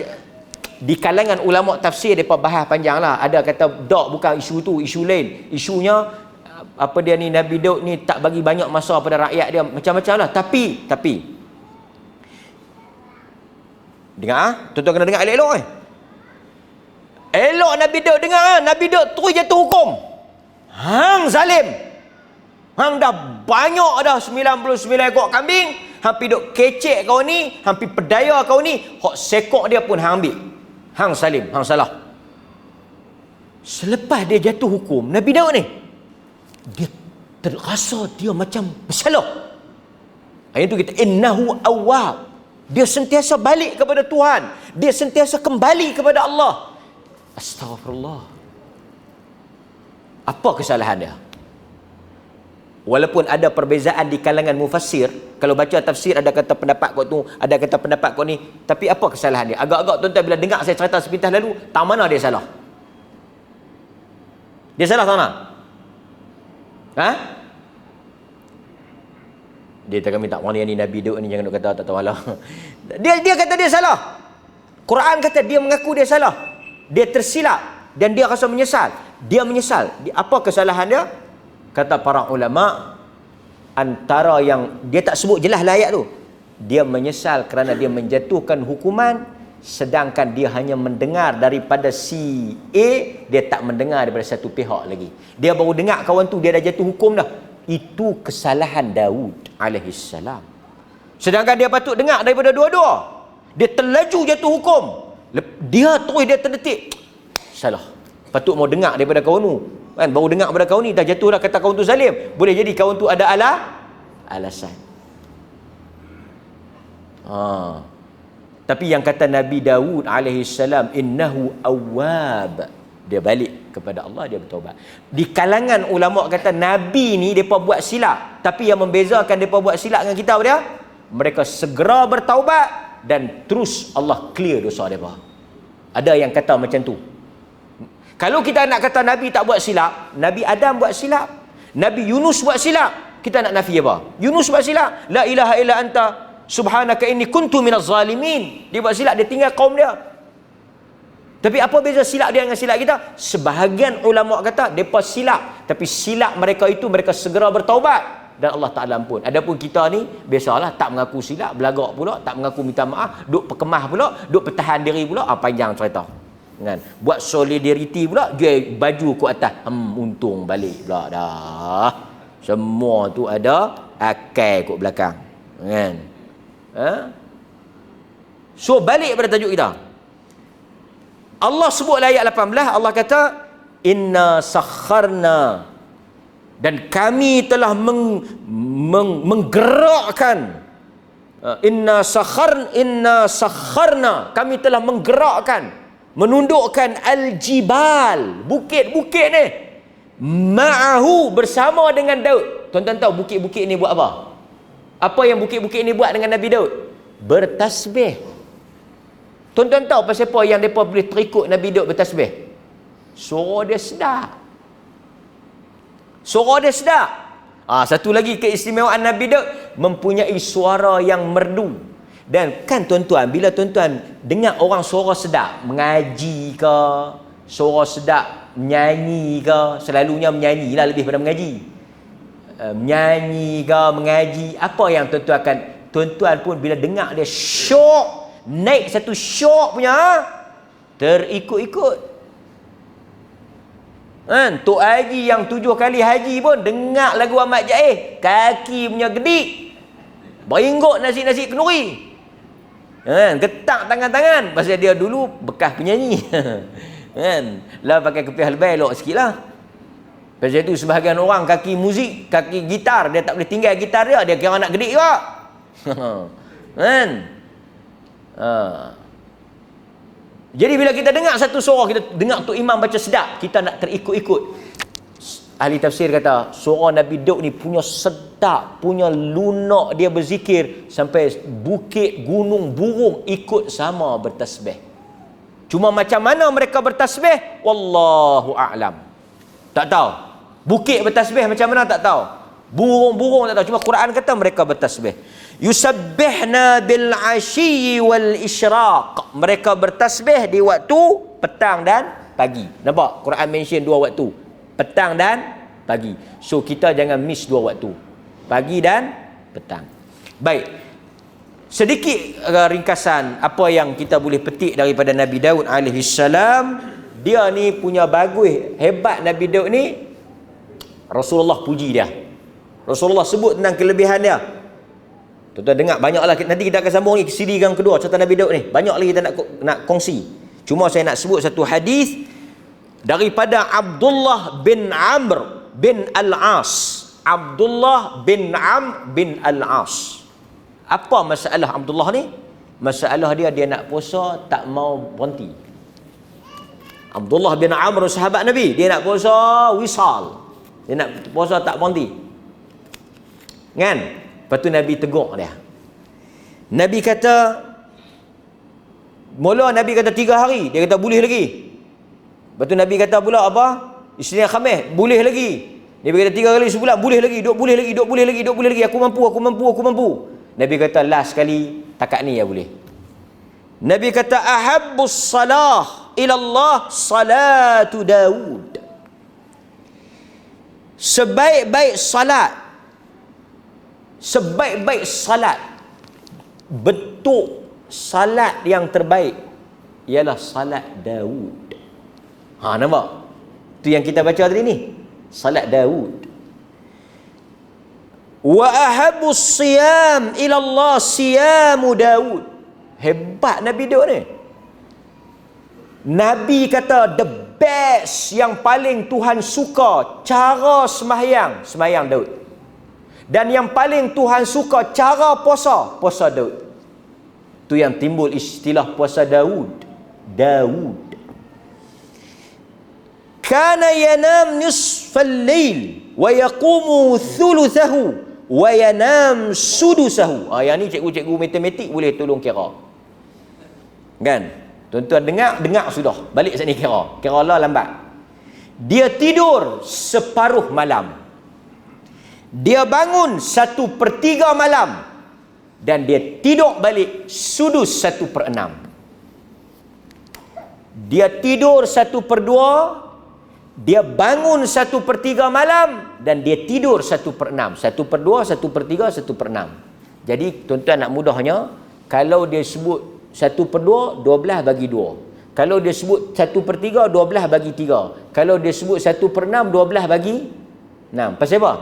di kalangan ulama tafsir depa bahas panjanglah. Ada kata dak, bukan isu tu, isu lain. Isunya apa dia ni, Nabi Daud ni tak bagi banyak masa pada rakyat dia, macam-macam lah. Tapi dengar, tuan-tuan kena dengar elok-elok elok Nabi Daud dengar. Nabi Daud terus jatuh hukum. Hang zalim, hang dah banyak dah 99 ekor kambing, hampir duk kecek kau ni, hampir pedaya kau ni, hak sekok dia pun hang ambil. Hang zalim, hang salah. Selepas dia jatuh hukum, Nabi Daud ni, dia terasa dia macam bersalah. Itu kita innahu awwab. Dia sentiasa balik kepada Tuhan, dia sentiasa kembali kepada Allah. Astaghfirullah. Apa kesalahan dia? Walaupun ada perbezaan di kalangan mufassir, kalau baca tafsir ada kata pendapat kau tu, ada kata pendapat kau ni, tapi apa kesalahan dia? Agak-agak tuan-tuan bila dengar saya cerita sepintas lalu, tak mana dia salah? Dia salah sana? Dia tak minta mana ni Nabi Daud ni, jangan nak kata tak tahu lah. Dia kata dia salah. Quran kata dia mengaku dia salah. Dia tersilap dan dia rasa menyesal. Dia menyesal. Apa kesalahan dia? Kata para ulama, antara yang dia tak sebut jelas lah ayat tu. Dia menyesal kerana dia menjatuhkan hukuman, sedangkan dia hanya mendengar daripada si A, dia tak mendengar daripada satu pihak lagi. Dia baru dengar kawan tu, dia dah jatuh hukum dah. Itu kesalahan Daud alaihissalam. Sedangkan dia patut dengar daripada dua-dua. Dia terlaju jatuh hukum, dia terdetik, salah, patut mau dengar daripada kawan tu kan. Baru dengar daripada kawan ni dah jatuh dah, kata kawan tu zalim. Boleh jadi kawan tu ada alasan. Tapi yang kata Nabi Daud alaihissalam, innahu awwab, dia balik kepada Allah, dia bertaubat. Di kalangan ulama kata Nabi ni depa buat silap, tapi yang membezakan depa buat silap dengan kita apa dia? Mereka segera bertaubat dan terus Allah clear dosa depa. Ada yang kata macam tu. Kalau kita nak kata Nabi tak buat silap, Nabi Adam buat silap, Nabi Yunus buat silap, kita nak nafi apa? Yunus buat silap, la ilaha illa anta subhanaka inni kuntu minaz zalimin. Dia buat silap, dia tinggal kaum dia. Tapi apa beza silap dia dengan silap kita? Sebahagian ulama kata depa silap, tapi silap mereka itu mereka segera bertaubat dan Allah Ta'ala ampun. Adapun kita ni biasalah tak mengaku silap, belagak pula, tak mengaku minta maaf, duk perkemah pula, duk pertahan diri pula, panjang cerita kan. Buat solidariti pula, jual baju ke atas, untung balik pula dah. Semua tu ada Akal kot belakang. Kan? Ha? So balik pada tajuk kita. Allah sebut ayat 18, Allah kata inna sakharna, dan kami telah menggerakkan, inna sakharna, kami telah menggerakkan, menundukkan al-jibal, bukit-bukit ni, ma'ahu, bersama dengan Daud. Tuan-tuan tahu bukit-bukit ni buat apa? Apa yang bukit-bukit ni buat dengan Nabi Daud? Bertasbih. Tuan-tuan tahu pasal apa yang mereka boleh terikut Nabi Daud bertasbih? Suara dia sedap. Suara dia sedap. Satu lagi keistimewaan Nabi Daud, mempunyai suara yang merdu. Dan kan tuan-tuan, bila tuan-tuan dengar orang suara sedap, mengaji ke, suara sedap menyanyi ke, selalunya menyanyi lah lebih pada mengaji. Menyanyi ke, mengaji, apa yang tuan-tuan akan, tuan-tuan pun bila dengar dia syok, naik satu syok punya, terikut-ikut. Kan? Tok Haji yang 7 kali haji pun dengar lagu Ahmad Jaih, kaki punya gedik, beringgut nasi-nasi kenduri. Kan? Getak tangan-tangan, pasal dia dulu bekas penyanyi. Kan? Lah pakai kepiah lebih elok sikit lah. Pasal itu sebahagian orang kaki muzik, kaki gitar, dia tak boleh tinggal gitar dia kira nak gedik juga. Kan? Jadi bila kita dengar satu suara, kita dengar Tok Imam baca sedap, kita nak terikut-ikut. Ahli tafsir kata suara Nabi Daud ni punya sedap, punya lunak, dia berzikir sampai bukit, gunung, burung ikut sama bertasbih. Cuma macam mana mereka bertasbih, wallahu a'lam, tak tahu. Bukit bertasbih macam mana tak tahu, burung-burung tak tahu, cuma Quran kata mereka bertasbih. Yusabbihna bil ashyi wal isyraq, mereka bertasbih di waktu petang dan pagi. Nampak Quran mention 2 waktu, petang dan pagi. So kita jangan miss 2 waktu, pagi dan petang. Baik, sedikit ringkasan apa yang kita boleh petik daripada Nabi Daud alaihi salam. Dia ni punya bagus, hebat Nabi Daud ni. Rasulullah puji dia, Rasulullah sebut tentang kelebihan dia. Tuan-tuan dengar banyaklah, nanti kita akan sambung ni siri yang kedua cerita Nabi Daud ni. Banyak lagi kita nak kongsi. Cuma saya nak sebut satu hadis daripada Abdullah bin Amr bin Al-As. Abdullah bin Amr bin Al-As. Apa masalah Abdullah ni? Masalah dia nak puasa tak mau berhenti. Abdullah bin Amr sahabat Nabi, dia nak puasa wisal. Dia nak puasa tak berhenti. Kan? Lepas tu Nabi tegur dia. Nabi kata, mula Nabi kata 3 hari, dia kata boleh lagi. Lepas tu Nabi kata pula apa? Isnin Khamis, boleh lagi. Nabi kata 3 kali sebulan, boleh lagi, duk boleh lagi, duk boleh lagi, duk boleh lagi, aku mampu. Nabi kata last sekali, takat ni ya boleh. Nabi kata ahabbus salah ila Allah salatu Daud. Sebaik-baik salat, bentuk salat yang terbaik ialah salat Daud. Nampak? Tu yang kita baca tadi ni, salat Daud. Wa ahabbus siyam ila Allah siyamu Daud. Hebat Nabi Daud ni. Nabi kata the best, yang paling Tuhan suka cara sembahyang Daud. Dan yang paling Tuhan suka cara puasa Daud. Tu yang timbul istilah puasa Daud. Kana yanam nisfal lail wa yaqumu thuluthahu wa yanam sudusahu. Yang ni cikgu-cikgu matematik boleh tolong kira. Kan? Tuan-tuan dengar sudah. Balik sini kira lah lambat. Dia tidur separuh malam, dia bangun 1/3 malam, dan dia tidur balik sudus 1/6. Dia tidur 1/2, dia bangun 1/3 malam, dan dia tidur 1/6. 1/2, 1/3, 1/6. Jadi tuan-tuan nak mudahnya, kalau dia sebut 1/2, 12 bagi 2. Kalau dia sebut 1/3, 12 bagi 3. Kalau dia sebut 1/6, 12 bagi 6. Pasal apa?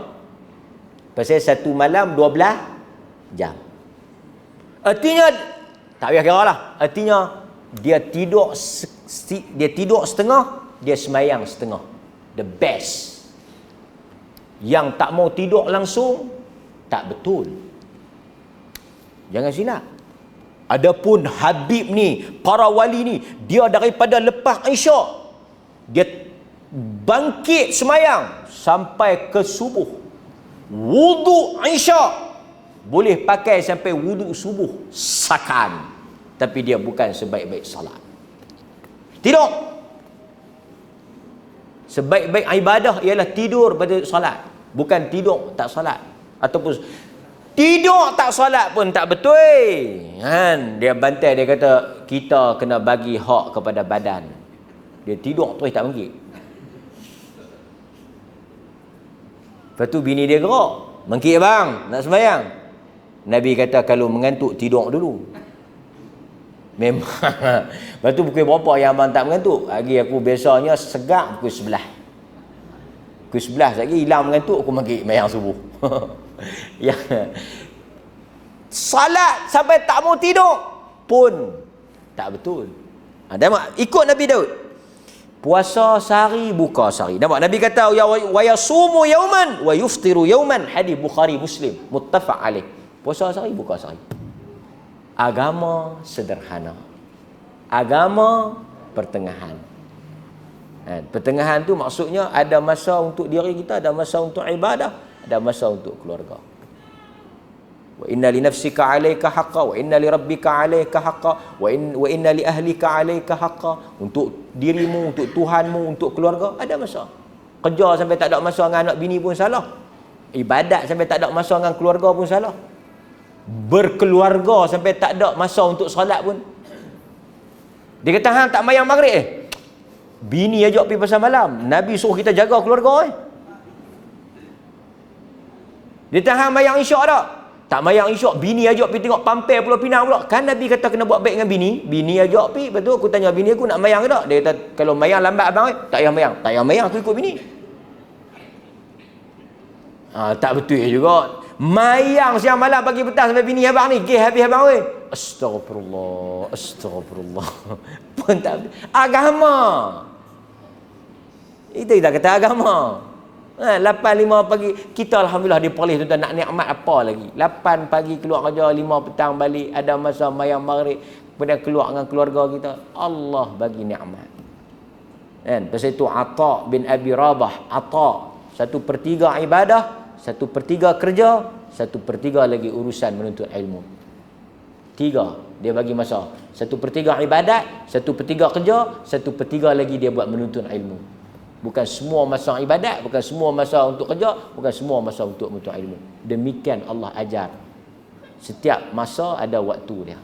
Pasal satu malam 12 jam. Artinya tak payah kira lah. Artinya dia tidur setengah, dia semayang setengah. The best. Yang tak mau tidur langsung tak betul. Jangan silap. Adapun Habib ni, para wali ni, dia daripada lepas Isyak dia bangkit semayang sampai ke subuh. Wudu Isyak boleh pakai sampai wudu subuh sakan. Tapi dia bukan sebaik-baik salat. Tidur. Sebaik-baik ibadah ialah tidur pada salat, bukan tidur tak salat. Ataupun tidur tak salat pun tak betul. Kan? Dia bantai, dia kata kita kena bagi hak kepada badan. Dia tidur terus tak bangkit. Lepas tu bini dia gerak, bangkit bang, nak sembahyang. Nabi kata kalau mengantuk tidur dulu. Memang. Lepas tu pukul berapa yang abang tak mengantuk? Lagi aku biasanya segak pukul 11. Pukul 11 lagi hilang mengantuk, aku bangkit sembahyang subuh. Ya. Salat sampai tak mau tidur pun tak betul. Nampak? Ikut Nabi Daud. Puasa sehari, buka sehari. Nampak? Nabi kata wa yasumu yauman wa yuftiru yauman. Hadis Bukhari Muslim muttafaq alaih. Puasa sehari, buka sehari. Agama sederhana. Agama pertengahan. Pertengahan tu maksudnya ada masa untuk diri kita, ada masa untuk ibadah, ada masa untuk keluarga. Wa inna li nafsika 'alaika haqqan wa inna li rabbika 'alaika haqqan wa inna li ahlika 'alaika haqqan. Untuk dirimu, untuk Tuhanmu, untuk keluarga ada masa. Kerja sampai tak ada masa dengan anak bini pun salah. Ibadat sampai tak ada masa dengan keluarga pun salah. Berkeluarga sampai tak ada masa untuk solat pun. Dia kata hang tak mayang maghrib bini ajak pergi pasal malam. Nabi suruh kita jaga keluarga Dia kata hang mayang isyak tak? Tak mayang isyak, bini ajak pergi tengok pampir Pulau Pinang pula. Kan Nabi kata kena buat baik dengan bini. Bini ajak pergi, lepas tu aku tanya bini aku nak mayang ke tak? Dia kata kalau mayang lambat abang tak payah mayang. Tak payah mayang, aku ikut bini. Tak betul juga. Mayang siang malam pagi petang sampai bini abang ni gih habis abang weh. Astagfirullah, astagfirullah. Pun tak betul. Agama. Itu kita kata agama. 8.5 pagi kita alhamdulillah diperoleh tuan-tuan, nak nikmat apa lagi? 8 pagi keluar kerja, 5 petang balik, ada masa mayang maghrib, kemudian keluar dengan keluarga kita. Allah bagi nikmat. Kan? Pasal itu Atha bin Abi Rabah, Atha 1/3 ibadah, 1/3 kerja, 1/3 lagi urusan menuntut ilmu. 3 dia bagi masa. 1/3 ibadat, 1/3 kerja, 1/3 lagi dia buat menuntut ilmu. Bukan semua masa ibadat, bukan semua masa untuk kerja, bukan semua masa untuk menuntut ilmu. Demikian Allah ajar. Setiap masa ada waktu dia.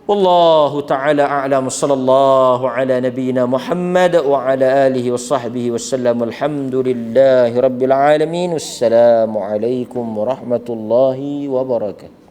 Wallahu ta'ala a'lam. Sallallahu ala nabiyyina Muhammad wa ala alihi wa sahbihi wasallam. Alhamdulillahi rabbil alamin. Wassalamu alaikum warahmatullahi wabarakatuh.